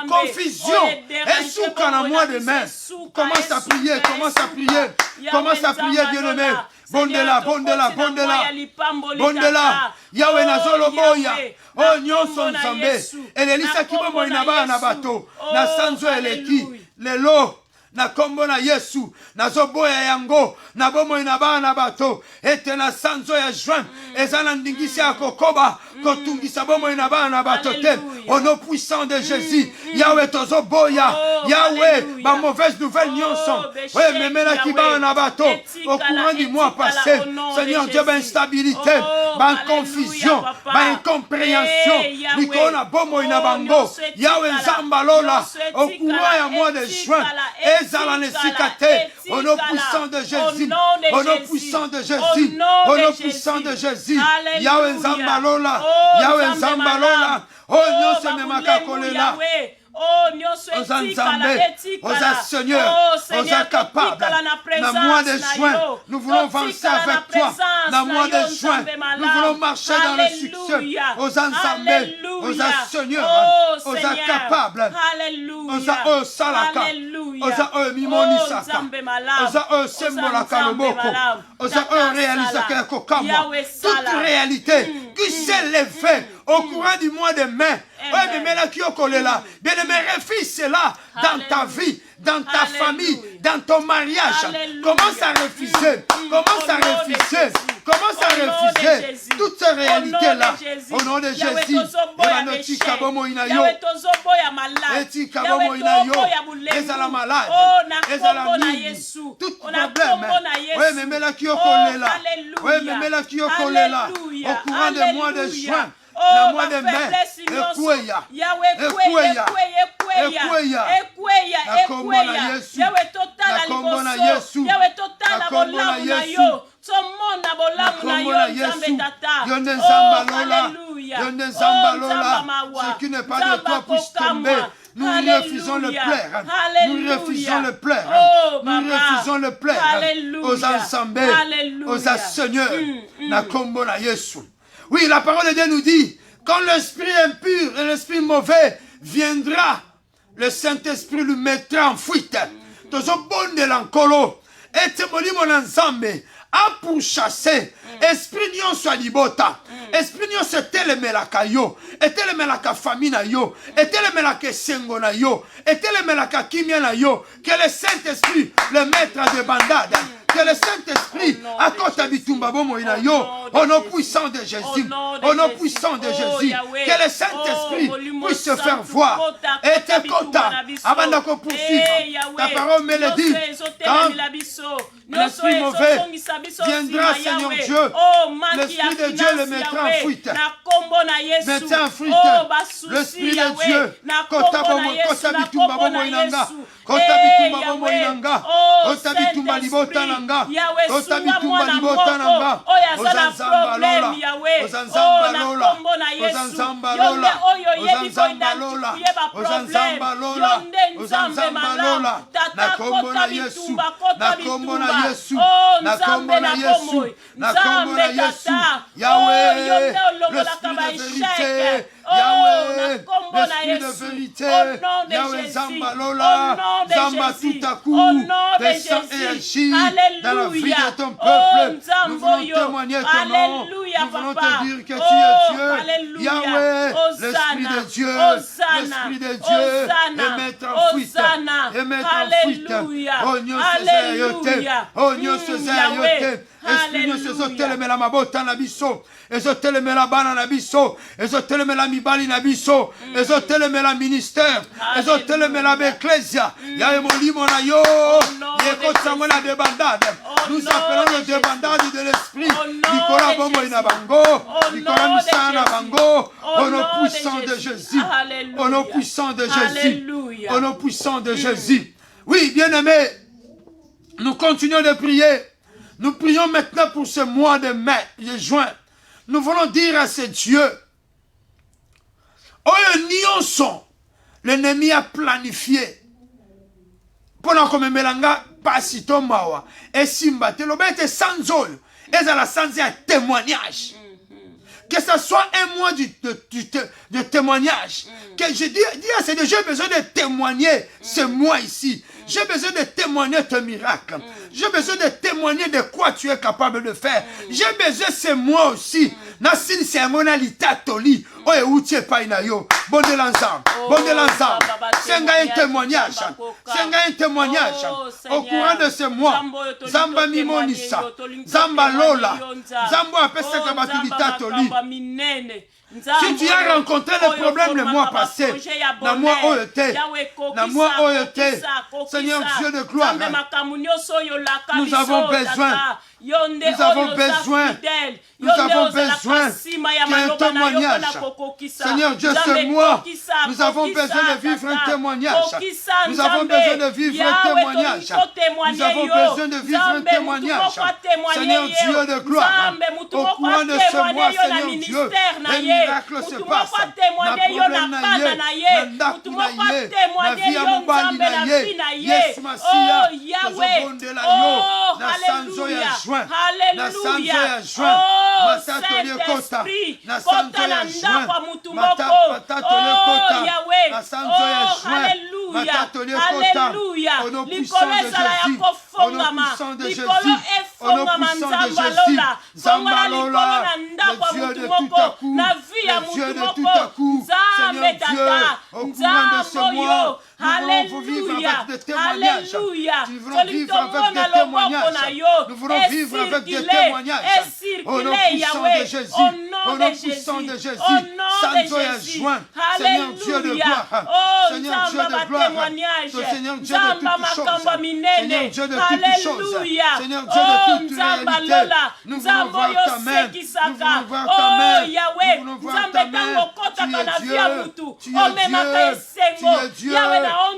Confusion et souka na mois de main. Commence à prier, commence à prier. Commence à prier, bien-aimé. Bondela, bondela, bondela, bondela, Yahweh nazolo boya, oh nyonso nzambe, elelisa kibomo inaba na bato, na sanzo eleki, lelo, na kombo na Yesu, nazo boya yango, na bomo inaba na bato, ete na sanzo ya juin, ezana ndingisi ya kokoba, kotungisa bomo inaba na bato te, au nom puissant de Jésus, Yahweh tozo boya, Yahweh, ma mauvaise nouvelle nyonso, ouais, memela kiba na bato, au courant du mois passé, Seigneur Dieu, ben instabilité, ben confusion, ben incompréhension, Nikona bomo inabango, Yahweh Zambalola, au courant ya mois de juin, ezala nesikate, au nom puissant de Jésus, au nom puissant de Jésus, au nom puissant de Jésus, Yahweh Zambalola, Yahweh Zambalola, oh nyonso memaka kolela. Oh, Osa Nzambe, Osa Seigneur, Osa capable. Dans le mois de juin, nous voulons avancer avec toi. Dans le mois de juin, nous voulons marcher dans le succès. Osa Nzambe, Osa Seigneur, Osa capable. Osa Salaka, Osa Mimonisaka, Osa Sembolaka Loboko, Osa réalisateur Kokama. Toute réalité qui s'est levée au courant du mois de mai. Oui, mais là qui est collé là. Bien aimé, refuse cela dans ta vie, dans ta famille, dans ton mariage. Commence à refuser. Commence à refuser. Commence à refuser toutes ces réalités-là. Au nom de Jésus. Et Kabomo Inayo. Et Kabomo Inayo. Et à la malade. Et à la nuit. Tout problème. Oui, mais là qui est collé là. Oui, mais là qui est collé là. Au courant du mois de juin. Le mois de mai, Ekweya, Ekweya, Ekweya, na kombo na Yesu, na kombo na Yesu, na kombo na Yesu, na kombo na Yesu, Yonde Zambalola, Yonde Zambalola, ce qui n'est pas de toi puisse tomber. Nous refusons le plaire. Nous refusons le plaire. Nous refusons le plaire. Aux ensembles, aux Seigneur, na kombo na Yesu. Oui, la parole de Dieu nous dit, quand l'esprit impur et l'esprit mauvais viendra, le Saint-Esprit le mettra en fuite. Tozo bon de l'ankolo, et te molimo l'ensemble, a pour chasser, esprit nyonso alibota, esprit nyonso etelemelaka yo, etelemelaka famille na yo, etelemelaka sengo na yo, etelemelaka kimia na yo, que le Saint-Esprit, le maître de bandade, Que le Saint-Esprit accorde à Bitumba Bomo Inayo. Au nom puissant de Jésus. Au nom puissant de Jésus. Que le Saint-Esprit puisse se faire voir. Et te kota. Avant de poursuivre. Ta parole me le dit. Quand l'esprit mauvais viendra, Seigneur Dieu, l'Esprit de Dieu le mettra en fuite. Mettra en fuite l'Esprit de Dieu. Kota Bomo, Kota Bitumba Bomo Inanga. Kota Bitumba Bomo Inanga. Kota Bitumba Libota Nanga. Kota Bitumba Libota Nanga. Ozanzamba Lola. Ozanzamba Lola. Ozanzamba Lola. Ozanzamba Lola. Ozanzamba Lola. Ozanzamba Lola. Na kombo na Yesu. Na kombo na Yesu. Na kombo na Yesu. Na kombo na Yesu. Yahweh. L'esprit de vérité. Yahweh, l'esprit de vérité, Yahweh Zamba Lola, Zamba tout à coup, descend et agit dans la vie de ton peuple. Nous voulons témoigner ton nom, nous voulons te dire que tu es Dieu, Yahweh, l'esprit de Dieu, l'esprit de Dieu, et mettre en fuite, et mettre en fuite, oh Dieu se zayote, oh Dieu se zayote. Esprit de Dieu, ezotelemela mabota na biso, ezotelemela bana na biso, ezotelemela mibali na biso, ezotelemela ministère, ezotelemela beklezia, ya molimo na yo, yekosango na débandade. Nous appelons le débandade de l'esprit, Nicolas Bomo ina bango, Nicolas Missa na bango, au nom puissant de Jésus, au nom puissant de Jésus, au nom puissant de Jésus. Oui, bien-aimés, nous continuons de prier. Nous prions maintenant pour ce mois de mai, de juin. Nous voulons dire à ce Dieu, Oyo nyonso, l'ennemi a planifié. Pendant que melanga pasi to mawa, et simba te lobete sans oyo, et à la sans un témoignage. Que ce soit un mois de témoignage. Que je dis à ces deux, j'ai besoin de témoigner ce mois ici. J'ai besoin de témoigner ton miracle. J'ai besoin de témoigner de quoi tu es capable de faire. J'ai besoin ce mois aussi. Nasin c'est mon alitatoli. Oh et où tu es pas inayo. Bon de l'ensemble. Bon de l'ensemble. C'est un témoignage. C'est un témoignage. Au courant de ce mois. Zamba mimonisa. Zamba lola. Zambo apesa kabatulitatoli. Si tu as rencontré le problème le mois passé, dans moi OET, Seigneur Dieu de gloire, nous avons besoin. Nous avons besoin d'un témoignage. Seigneur Dieu, ce mois, nous avons besoin de vivre un témoignage. Nous avons besoin de vivre un témoignage. Nous avons besoin de vivre un témoignage. Seigneur Dieu de gloire, au courant de ce mois, Seigneur Dieu, les miracles se passent. Na problème na ye, na ndaku na ye, na vie ya mobali na ye, yes Masia, tozobondela yo, na sanzo ya juin, na sanzo ya juin, matatolie kota, na sanzo ya juin, matatolie kota, na sanzo ya juin, matatolie kota, au nom puissant de Jésus, au nom puissant de Jésus, au nom puissant de Jésus, Zambalola, le Dieu de tout à coup, le Dieu de tout à coup, Seigneur Dieu, au courant de ce mois, nous voulons vivre avec des témoignages. Nous voulons vivre avec des témoignages. Nous voulons vivre avec des témoignages. Au nom puissant de Jésus. Au nom puissant de Jésus. Santo et joint. Seigneur Dieu de gloire. Seigneur Dieu de gloire. Seigneur Dieu de toutes choses. Seigneur Dieu de toutes choses. Seigneur Dieu de toutes réalités. Nous voulons voir ta main. Nous voulons voir ta main. Nous voulons voir ta main. Tu es Dieu.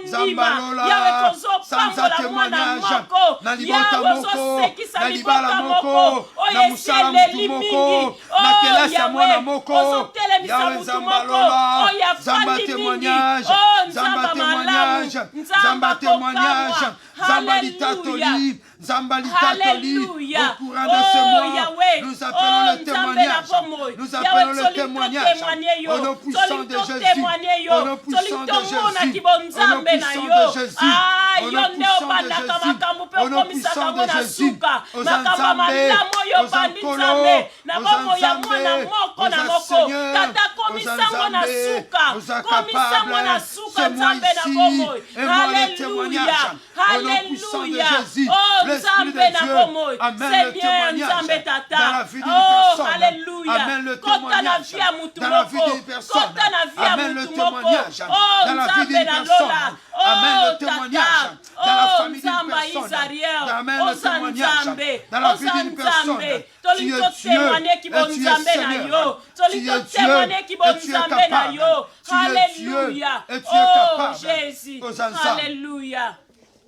Zambalola, sanza témoignage, na libota moko, na libala moko, na musala mutu moko, na kelasa mwana moko, Yahweh Zambalola, Zamba témoignage, Zamba témoignage, Zamba témoignage, Zamba litatoli, Zamba litatoli, au courant de ce mois, nous appelons le témoignage, nous appelons le témoignage, au nom puissant de Jésus, au nom puissant de Jésus, au nom puissant de Jésus, au nom puissant de Jésus, aux Anzambé, aux Ankolo, aux Anzambé, aux Seigneur, komisango na suka, vous êtes komisango na capable. suka, C'est moi Nzambe na ici, bomoi. et moi le témoignage. Au nom puissant de Jésus, Oh, l'Esprit Nzambe na de Dieu bomoi. amène C'est le bien, témoignage Nzambe dans tata. la vie d'une Oh, personne. alléluia. Amène le Kota na témoignage vie ya mutu dans la vie moko. d'une personne. Kota na vie ya Amène le mutu moko. témoignage Oh, dans la vie Nzambe d'une na personne. lola. Amène Oh, le témoignage tata. dans la Oh, famille d'une Nzamba personne. Israël. Amène le Osa témoignage Nzambe. dans la vie Osa d'une personne. Nzambe. Tu es Toli Dieu to témoigner ki et bon tu es Nzambe na Seigneur. yo. Tu Toli es to Dieu témoigner ki bon et tu es Nzambe na capable. yo. Tu es Dieu Alléluia. et tu es Oh, capable. Jésus. Aux enfants. Alléluia.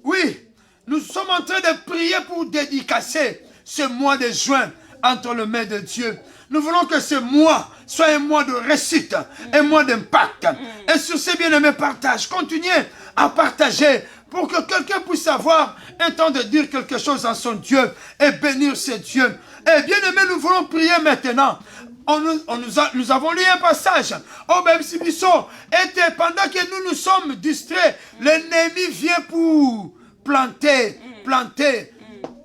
Oui, nous sommes en train de prier pour dédicacer ce mois de juin entre les mains de Dieu. Nous voulons que ce mois soit un mois de réussite, un mois d'impact. Et sur ces bien-aimés partages, continuez à partager pour que quelqu'un puisse avoir un temps de dire quelque chose en son Dieu et bénir ce Dieu. Et bien-aimés, nous voulons prier maintenant. Nous avons lu un passage. Oh, même si et pendant que nous sommes distraits, l'ennemi vient pour planter,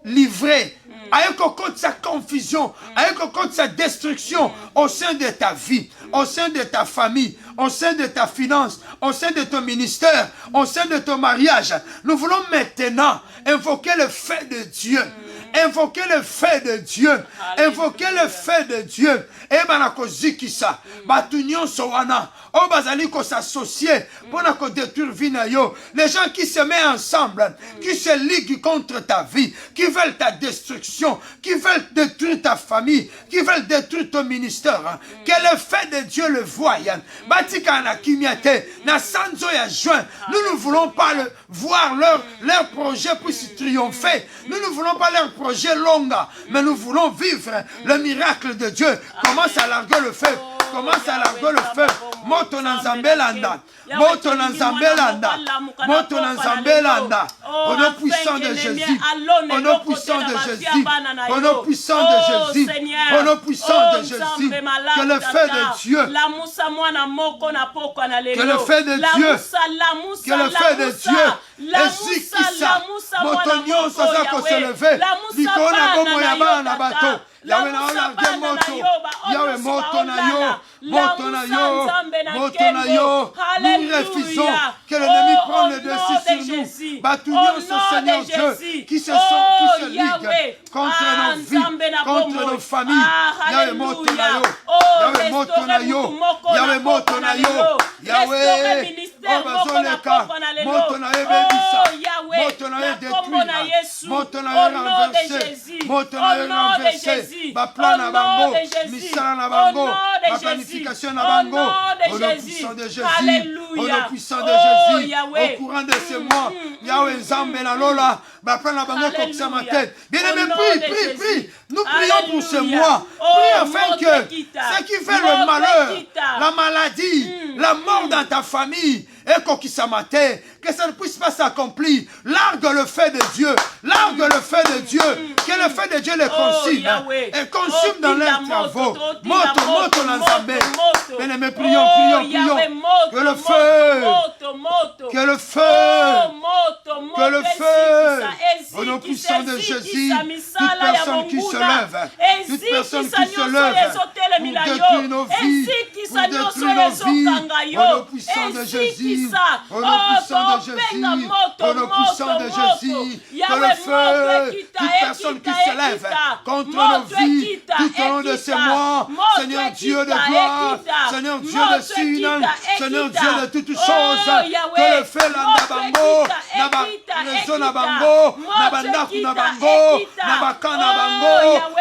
livrer, avec au compte sa confusion, avec au compte sa destruction au sein de ta vie, au sein de ta famille, au sein de ta finance, au sein de ton ministère, au sein de ton mariage. Nous voulons maintenant invoquer le fait de Dieu. Invoquer le fait de Dieu. Invoquer le fait de Dieu. Et banakozikisa. Batunyon sowana. Oh bazali ko s'associer. Pour ko détruire vinayo. Les gens qui se mettent ensemble. Qui se liguent contre ta vie. Qui veulent ta destruction. Qui veulent détruire ta famille. Qui veulent détruire ton ministère. Que le fait de Dieu le voie. Batika na kimiate. Na sanzo ya juin. Nous ne voulons pas voir leur projet puisse triompher. Nous ne voulons pas leur projet long, mais nous voulons vivre le miracle de Dieu. Commence à larguer le feu. Commence à larguer le feu. Moto na Nzambelanda. Moto na Nzambelanda. Moto na Nzambelanda. Au nom puissant de Jésus. Au nom puissant de Jésus. Au nom puissant de Jésus. Au nom puissant de Jésus. Que le feu de Dieu. Que le feu de Dieu. Que le feu de Dieu. Ezikisa. Motonyo soza ko se lever. Likona gomo ya bana bato. Yahweh na olarge moto. Yahweh moto na yo. Moto na yo. Moto na yo. Nous refusons que l'ennemi prenne le dessus sur nous. Battons ce Seigneur Dieu qui se ligue contre nos vies, contre nos familles. Yahweh moto na yo. Yahweh moto na yo. Yahweh moto na yo. Yahweh. Oh bazoleka. Moto na yo bebisa. Moto na yo détruire. Moto na yo renverser. Moto na yo renverser. Ba plan na bango, misala na bango, ma planification na bango, au nom puissant de Jésus, au nom puissant de Jésus, au courant de ce mois, Yahweh Nzambe na lola, ba plan na bango comme ça ma tête. Bien-aimé, prie, nous prions pour ce mois, prie afin que ce qui fait le malheur, la maladie, la mort dans ta famille, et que ça ne puisse pas s'accomplir. Largue le feu de Dieu. Largue le feu de Dieu. Que le feu de Dieu les consume. Et consume dans leurs travaux. Moto na Nzambe. Bien-aimés, prions. Que le feu. Que le feu. Que le feu. Au nom puissant de Jésus. Toute personne qui se lève. Toute personne qui se lève. Pour détruire nos vies. Pour détruire nos vies. Au nom puissant de Jésus. Au nom puissant de Jésus, au nom puissant de Jésus, que le feu, toute personne qui se lève contre nos vies, tout au long de ces mois, Seigneur Dieu de gloire, Seigneur Dieu de Sion, Seigneur Dieu de toutes choses, que le feu Landabango, Nabarezo Nabango, Nabandaku Nabango, Nabaka Nabango,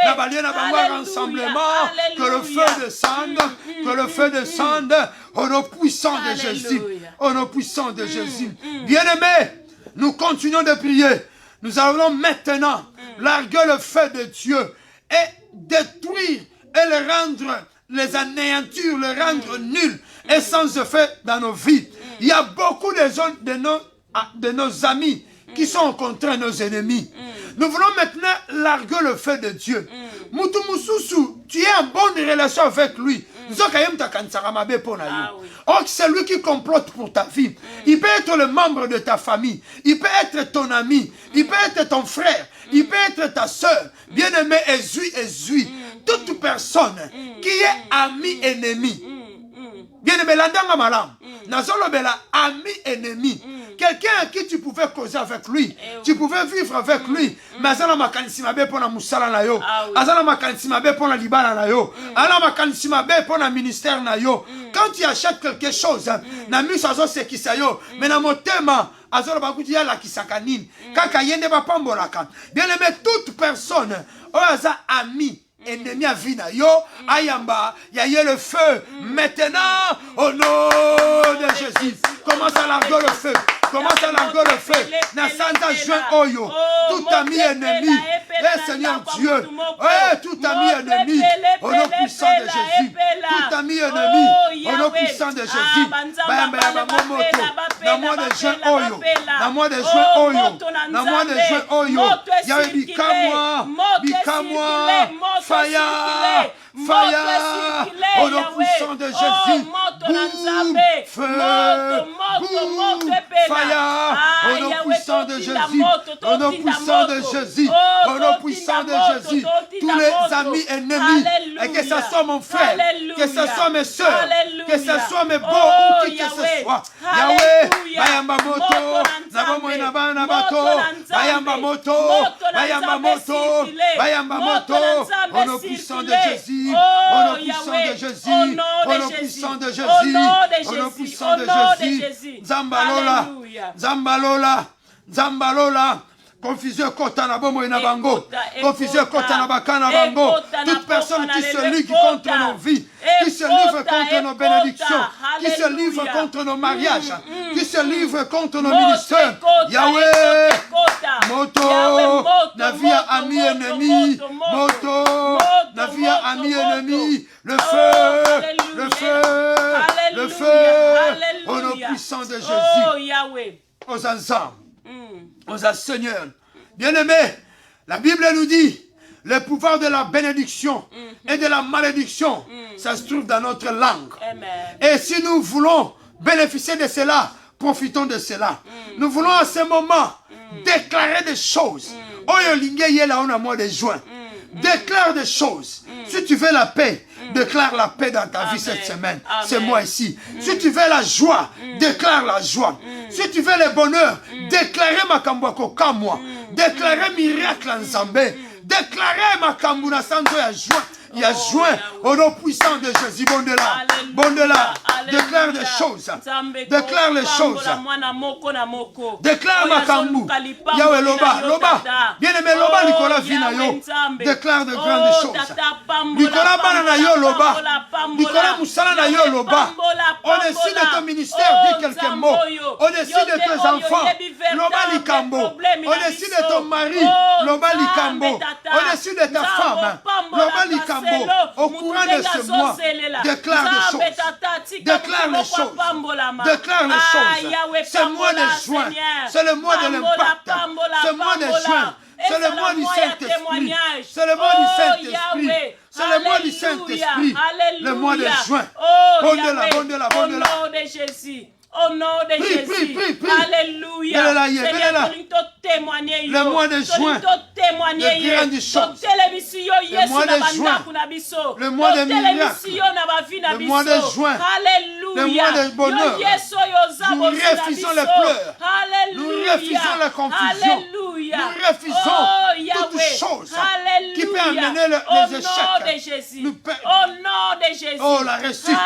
Nabalie Nabango, rassemblement, que le feu descende, que le feu descende, au nom puissant de Jésus. Au nom puissant de Jésus. Bien-aimés, nous continuons de prier. Nous allons maintenant larguer le feu de Dieu et détruire et le rendre, les anéantir, le rendre nul et sans effet dans nos vies. Il y a beaucoup de nos amis qui sont contre nos ennemis. Nous voulons maintenant larguer le feu de Dieu. Mutu Mususu, tu es en bonne relation avec lui. Or, c'est lui qui complote pour ta vie. Il peut être le membre de ta famille. Il peut être ton ami. Il peut être ton frère. Il peut être ta soeur. Bien-aimé, Ezui. Toute personne qui est ami ennemi. Bien aimé, landanga malam. Nazolo bela ami ennemi. Quelqu'un à qui tu pouvais causer avec lui, tu pouvais vivre avec lui, mais azala makanisi mabe pona musala na yo, azala makanisi mabe pona libala na yo, azala makanisi mabe pona ministère na yo. Quand tu achètes quelque chose, na miso azo sekisa yo, mais na motema azolo bakuti ya la kisakanine. Kaka yende ba pambolaka. Bien aimé, toute personne oza ami ennemi à vie na yo, ayamba, yaye le feu, maintenant, au nom de Jésus. Commence à larguer le feu. Commence à larguer le feu. Na santa juin oyo. Tout ami ennemi. Seigneur Dieu. Tout ami ennemi. Au nom puissant de Jésus. Tout ami ennemi. Au nom puissant de Jésus. Na mois de juin oyo. Na mois de juin oyo. Na mois de juin oyo. Yawe bikamwa. Fire. Fire. Au nom puissant de Jésus. Boum. Feu. Boum. Fire. Au nom puissant de Jésus. Au nom puissant de Jésus. Au nom puissant de Jésus. Tous les amis ennemis. Et que ce soit mon frère. Que ce soit mes soeurs. Que ce soit mes beaux ou qui que ce soit. Yahweh. Bayamba moto. Nabomo inabana bato. Bayamba moto. Bayamba moto. Bayamba moto. Au nom puissant de Jésus. Au nom puissant de Jésus. Au nom puissant de Jésus. Au nom puissant de Jésus. Zambalola. Zambalola. Zambalola. Confusion kota na bomo ina bango. Confusion kota na bakana bango. Toute personne qui se ligue contre nos vies, qui se livre contre nos bénédictions, qui se livre contre nos mariages, qui se livre contre nos ministères. Yahweh, moto, navia ami ennemi, moto, navia ami ennemi, le feu, le feu, le feu, au nom puissant de Jésus, aux ensembles. Aux Seigneur. Bien-aimé, la Bible nous dit, le pouvoir de la bénédiction et de la malédiction, ça se trouve dans notre langue. Amen. Et si nous voulons bénéficier de cela, profitons de cela. Nous voulons à ce moment déclarer des choses. Mois de juin. Déclare des choses. Si tu veux la paix, déclare la paix dans ta vie cette semaine. C'est moi ici. Si tu veux la joie, déclare la joie. Si tu veux le bonheur, déclarez Makambwako Kamwa. Déclarez miracle en Zambé. Déclarez Makambuna Santo ya joie. Il y a joint au nom puissant de Jésus. Bon de là. Déclare des choses. Déclare les choses. Déclare Makambu. Yahweh Loba. Loba. Bien aimé Loba Nicolas Vinayo. Déclare de grandes choses. Nicolas Bananayo Loba. Nicolas Moussala Nayo Loba. Au-dessus de ton ministère, dis quelques mots. Au-dessus de tes enfants, Loba Likambo. Au-dessus de ton mari, Loba Likambo. Au-dessus de ta femme, Loba Likambo. Au courant de ce mois, déclare les choses. Déclare les choses. Déclare les choses. C'est le mois de juin. C'est le mois de l'impact. C'est le mois de juin. C'est le mois du Saint-Esprit. C'est le mois du Saint-Esprit. C'est le mois du Saint-Esprit. Le mois de juin. Bon de la. Au nom de Jésus. Au nom de Jésus. Alléluia. Seigneur, le mois de juin. De grandes choses. Le mois de juin. Le mois de miracles. Le mois de juin. Le mois de bonheur. Nous refusons les pleurs. Nous refusons la confusion. Nous refusons toutes choses qui peuvent amener les échecs. Au nom de Jésus. Oh, la réussite.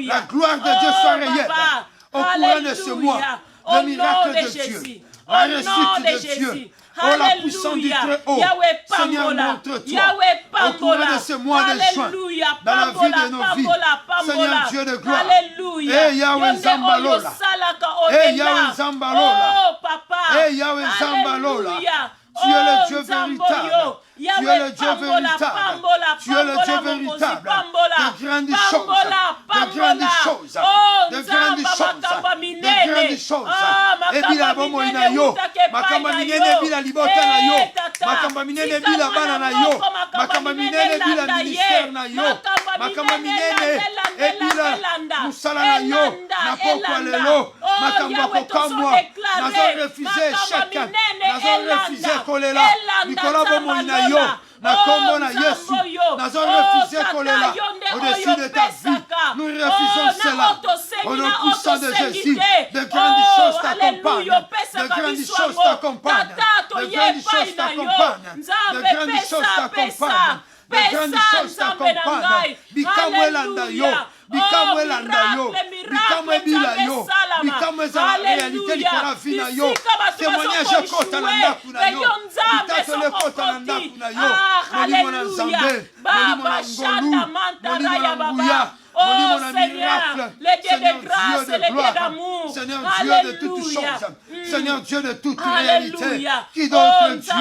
La gloire de Dieu soit réelle. Au courant de ce mois, le miracle de Dieu, la réussite de Dieu, oh la puissance du Très-Haut, Seigneur, montre-toi au courant de ce mois de juin, dans la vie de nos vies, Seigneur Dieu de gloire, et Yahweh Zambalola, et Yahweh Zambalola, et Yahweh Zambalola, tu es le Dieu véritable. Tu es le Dieu véritable. Tu es le Dieu véritable. De grandes choses. De grandes choses. De grandes choses. De grandes choses. Et puis la bombe na yo. Makamba minene bila libota na yo. Makamba minene bila bana na yo. Makamba minene bila ministère na yo. Makamba minene et bila musala na yo. Na pokwa lelo. Makamba kokamwa. Nazo refuser chacun. Nazo refuser kolela. Nicolas bombo na yo. Na kombo na Yesu, nazo refusé kolela au-dessus de ta vie. Nous refusons cela. Au nom puissant de Jésus, de grandes choses t'accompagnent. De grandes choses t'accompagnent. De grandes choses t'accompagnent. De grandes choses t'accompagnent. De grandes choses t'accompagnent. Bikamwelanda yo. Bikamwelanda yo. Bikamwebila yo. Bikamweza réalité likona vina yo. Témoignage kota na ndaku na yo. Bitatole kota na ndaku na yo. Molimo na Nzambe. Molimo na ngolu. Molimo na nguya. Oh Seigneur, les dieux de grâce, les dieux d'amour. Seigneur Dieu de toutes choses. Seigneur Dieu de toute réalité. Qui d'autre Dieu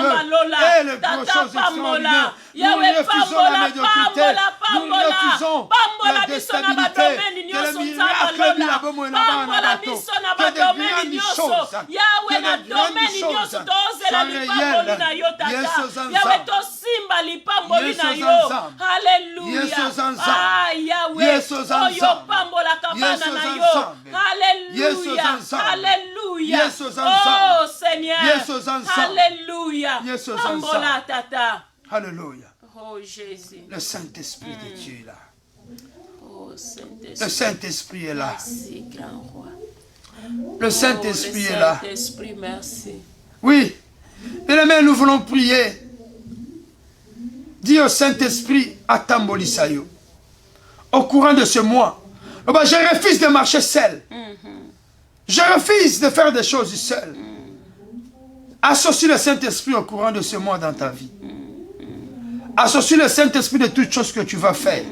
est le gros choses extraordinaires. Nous refusons la médiocrité. Nous refusons la déstabilité. Que le miracle de la bomo et la bana bateau. Que de grandes choses. Que de grandes choses soient réelles. Yesu Zanzam. Yesu Zanzam. Alléluia. Yesu Zanzam. Ah Yahweh. Yesu Zanzam. Alléluia. Alléluia. Yesu Zanzam. Oh Seigneur. Yesu Zanzam. Alléluia. Yesu Zanzam. Pambola tata. Alléluia. Oh Jésus. Le Saint-Esprit de Dieu est là. Oh Saint-Esprit. Le Saint-Esprit est là. Merci, grand roi. Le Saint-Esprit est là. Saint-Esprit, merci. Oui. Bien-aimés, nous voulons prier. Dis au Saint-Esprit, Atambolisayo. Au courant de ce mois, je refuse de marcher seul. Je refuse de faire des choses seul. Associe le Saint-Esprit au courant de ce mois dans ta vie. Associe le Saint-Esprit de toutes choses que tu vas faire.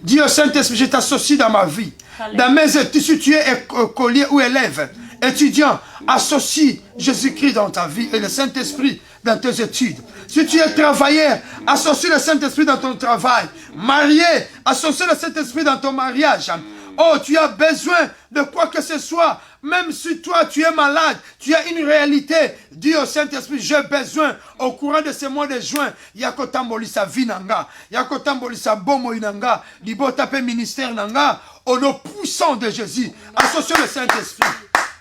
Dis au Saint-Esprit, je t'associe dans ma vie. Dans mes études, si tu es écolier ou élève, étudiant, associe Jésus-Christ dans ta vie et le Saint-Esprit dans tes études. Si tu es travailleur, associe le Saint-Esprit dans ton travail. Marié, associe le Saint-Esprit dans ton mariage. Oh, tu as besoin de quoi que ce soit. Même si toi, tu es malade, tu as une réalité. Dis au Saint-Esprit, j'ai besoin, au courant de ce mois de juin, yakotambolisa vinanga, yakotambolisa bomo inanga, libotape ministère nanga, au nom puissant de Jésus. Associe le Saint-Esprit.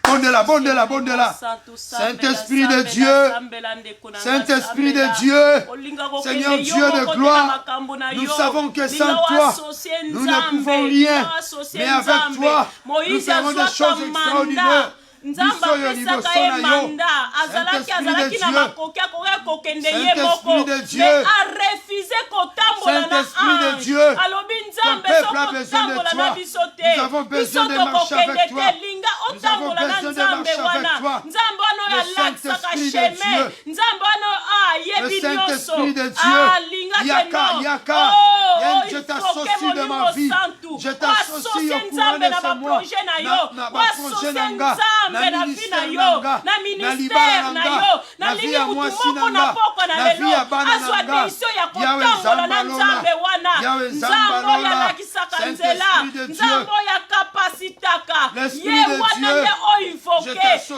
Bonne-la, bonne-la, bonne-la. Saint-Esprit de Dieu, Saint-Esprit de Dieu, Seigneur Dieu de gloire, nous savons que sans toi, nous ne pouvons rien, mais avec toi, nous ferons des choses extraordinaires. Nzamba pesaka ye manda azalaki na makoki akoki kokende ye moko mais a refusé kotambola na ange alobi nzambe sokotambola na biso te biso tokokende te linga otambola na nzambe wana nzambe wana oyo alakisaka sheme nzambe wana ayebi nyonso linga keno je t'associe de ma vie, je t'associe au courant de ce mois, na projet nanga, na ministère na yo na lingi mutu moko na poko na lelo azwa desio ya kotambola na nzambe wana nzambe oyo alakisaka nzela nzambe oyo akapasitaka ye wana nde oyo invoke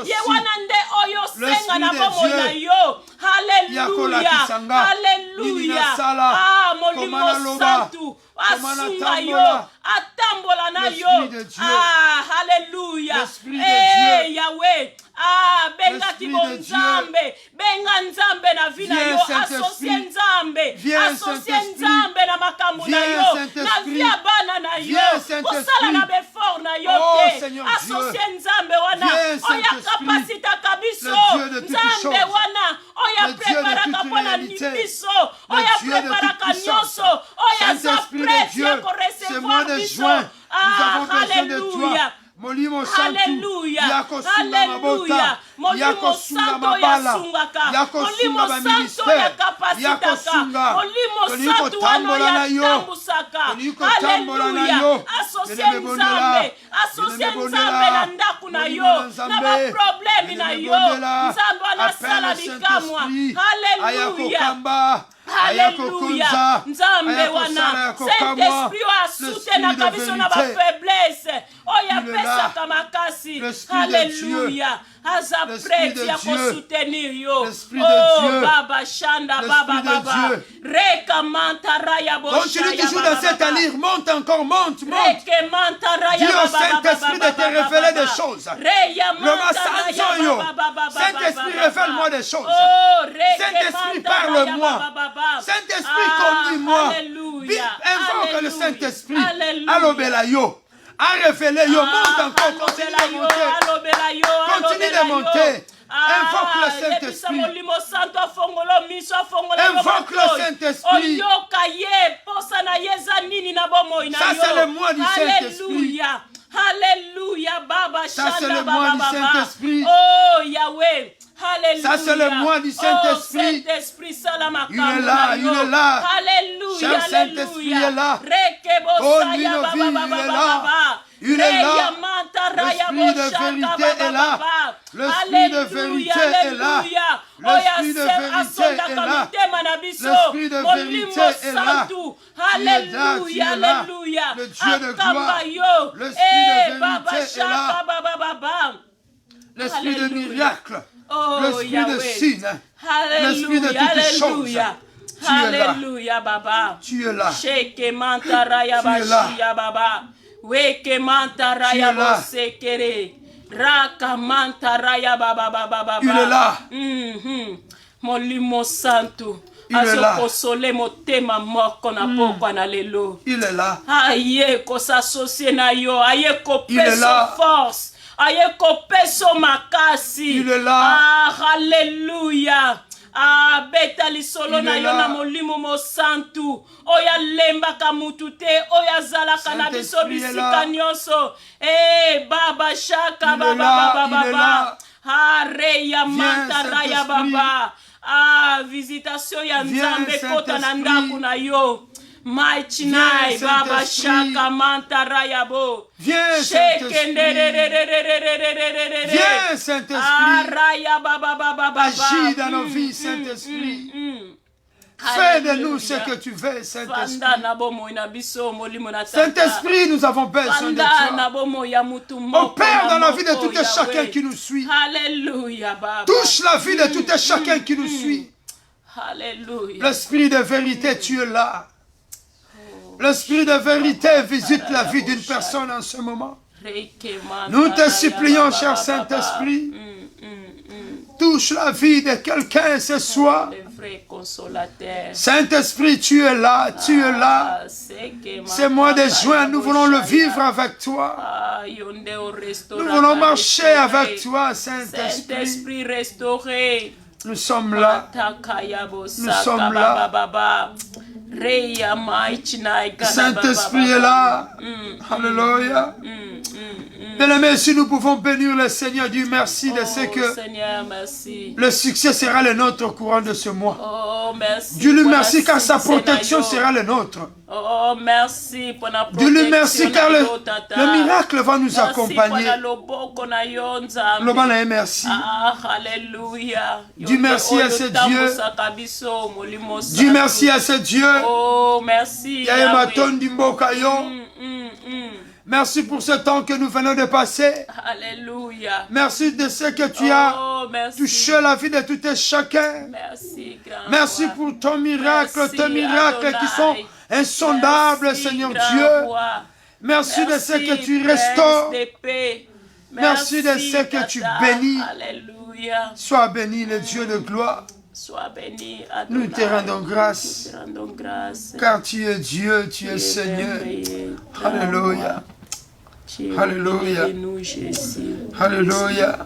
ye wana nde oyo senga na bomoi na yo haleluya haleluya ah molimo santu asunga yo atambola na yo ah haleluya eh Yahweh ah benga tibo nzambe benga nzambe na vina yo associe nzambe na makambo na yo na via bana na yo kosala na befort na yo te associe nzambe wana oya kapasitaka biso nzambe wana oya preparaka mpona biso oya preparaka nyonso oya za prête ya korecevoir biso ah haleluya Molimo santu, yako sunga mabota, yako sunga mabala, yako sunga baministère, yako sunga, koliko tambola na yo, koliko tambola na yo, associe nzambe na ndaku na yo, na ba problème na yo, nzambe anasala bikamwa, haleluya. Alléluia. Nzambe wana Saint-Esprit asutenaka biso na ba faiblesse oyo apesaka makasi. Alléluia. aza prêt ya soutenir yo. L'Esprit de Dieu. Baba Shanda Baba Baba. Reka mantara ya bo. Continue toujours dans cette allure. Monte encore, monte. Dis au Saint-Esprit de te révéler des choses. Saint-Esprit, révèle-moi des choses. Saint-Esprit, parle-moi. Saint-Esprit, conduis-moi. Invoque le Saint-Esprit. Alobelayo. A révélé, yo, monte encore, continue de monter. Continue de monter. Invoque le Saint-Esprit. Invoque le Saint-Esprit. Ça, c'est le moi du Saint-Esprit. Alléluia, Baba. Ça, c'est le moi du Saint-Esprit. Oh, Yahweh. Alléluia. Ça, c'est le moi du Saint-Esprit. Il est là, il est là. Alléluia. Cher Saint-Esprit est là. Oh, lui, nos vies, il est là. Il est là. L'Esprit de vérité est là. L'Esprit de vérité est là. L'Esprit de vérité est là. L'Esprit de vérité est là. Alléluia, alléluia. Le Dieu de gloire. L'Esprit de vérité est là. L'Esprit de miracle. L'Esprit de signe. L'Esprit de toutes choses. Alléluia, Baba. Tu es là. Sheke mantaraya bashia Baba. Weke mantaraya bosekere. Raka mantaraya Baba Baba. Il est là. Molimo santo. Il est là. Il est là. Aye ko s'associer na yo, aye ko peso force. Aye ko peso makasi. Il est là. Ah, alléluia. Ah, beta li solo na yo na molimo mo santu. Oya lemba kamutute, oya zala kanabiso bisika nyonso. Baba shaka baba baba. Ah, reya mantara ya baba. Ah, visitation ya nzambe kota na ndaku na yo. Mighty night, Baba Shaka Mantara Yabo. Viens, Saint-Esprit. Viens, Saint-Esprit. Agis dans nos vies, Saint-Esprit. Fais de nous ce que tu veux, Saint-Esprit. Saint-Esprit, nous avons besoin de toi. Opère dans la vie de tout et chacun qui nous suit. Alléluia, Baba. Touche la vie de tout et chacun qui nous suit. Alléluia. L'Esprit de vérité, tu es là. L'Esprit de vérité visite la vie d'une personne en ce moment. Nous te supplions, cher Saint-Esprit, touche la vie de quelqu'un ce soir. Saint-Esprit, tu es là, tu es là. Ce mois de juin, nous voulons le vivre avec toi. Nous voulons marcher avec toi, Saint-Esprit. Nous sommes là. Nous sommes là. Saint-Esprit est là. Alléluia. Bien-aimés, si nous pouvons bénir le Seigneur, Dieu merci de ce que le succès sera le nôtre au courant de ce mois. Dieu lui merci car sa protection sera le nôtre. Oh, merci pour la protection. Dieu lui merci car le miracle va nous accompagner. Le merci. Alléluia. Dieu merci à ce Dieu. Dieu merci à ce Dieu. Oh, merci. Merci pour ce temps que nous venons de passer. Alléluia. Merci de ce que tu as touché la vie de tout et chacun. Merci, grand merci pour ton miracle, tes miracles qui sont insondables, merci, Seigneur Dieu. Merci de ce que tu restaures. Merci de ce que tu bénis. Alléluia. Sois béni, le Dieu de gloire. Sois béni, Adonai. Nous te rendons grâce. Car tu es Dieu, tu es Seigneur. Alléluia. Alléluia. Alléluia.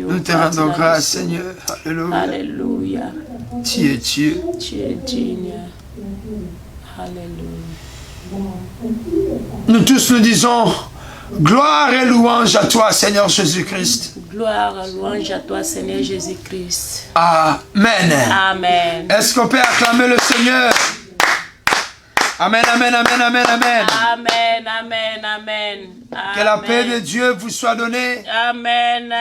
Nous te rendons grâce, Seigneur. Alléluia. Alléluia. Tu es Dieu. Tu es digne. Alléluia. Nous tous nous disons gloire et louange à toi, Seigneur Jésus-Christ. Gloire et louange à toi, Seigneur Jésus-Christ. Amen. Amen. Est-ce qu'on peut acclamer le Seigneur? Amen, amen, amen, amen, amen. Amen, amen, amen. Que la paix de Dieu vous soit donnée. Amen.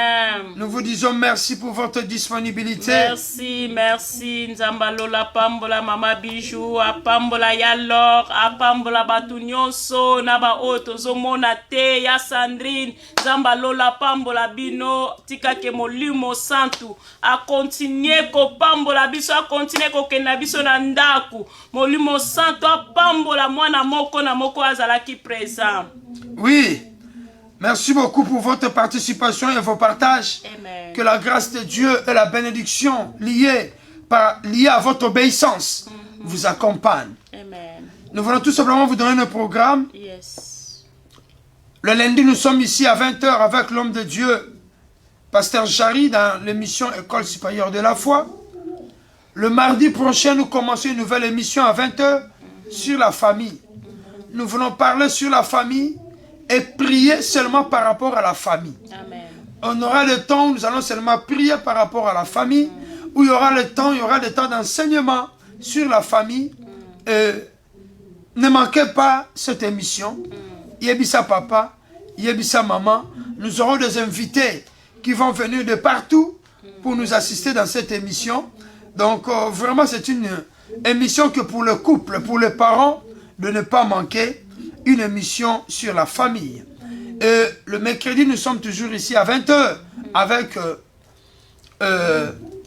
Nous vous disons merci pour votre disponibilité. Merci, merci. Nzambalola pambola mama bijou, apambola yalor, apambola batunyonso, naba oto zomona te ya Sandrine. Nzambalola pambola bino, tika ke molimo santu. A continuer ko pambola biso, a continuer ko kena biso na ndaku. Molimo santu a pambola mwana moko na moko azalaki présent. Oui. Merci beaucoup pour votre participation et vos partages. Amen. Que la grâce de Dieu et la bénédiction liée à votre obéissance vous accompagnent. Amen. Nous voulons tout simplement vous donner un programme. Yes. Le lundi, nous sommes ici à 20h avec l'homme de Dieu, Pasteur Jarry, dans l'émission École supérieure de la foi. Le mardi prochain, nous commençons une nouvelle émission à 20h sur la famille. Nous voulons parler sur la famille et prier seulement par rapport à la famille. Amen. On aura le temps où nous allons seulement prier par rapport à la famille, où il y aura des temps d'enseignement sur la famille. Ne manquez pas cette émission. Yebisa papa, Yebisa maman, nous aurons des invités qui vont venir de partout pour nous assister dans cette émission. Donc vraiment c'est une émission que pour le couple, pour les parents, de ne pas manquer. Une émission sur la famille. Et le mercredi, nous sommes toujours ici à 20h avec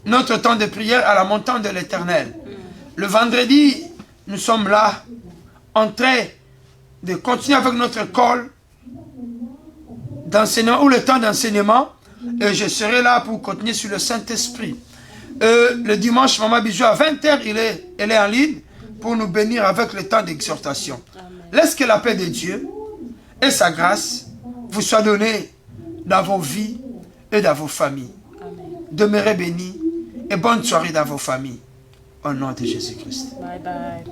notre temps de prière à la montagne de l'Éternel. Le vendredi, nous sommes là en train de continuer avec notre école d'enseignement ou le temps d'enseignement. Et je serai là pour continuer sur le Saint-Esprit. Le dimanche, Maman Bijou, à 20h, elle est en ligne pour nous bénir avec le temps d'exhortation. Laisse que la paix de Dieu et sa grâce vous soient données dans vos vies et dans vos familles. Amen. Demeurez bénis et bonne soirée dans vos familles. Au nom de Jésus-Christ. Bye bye.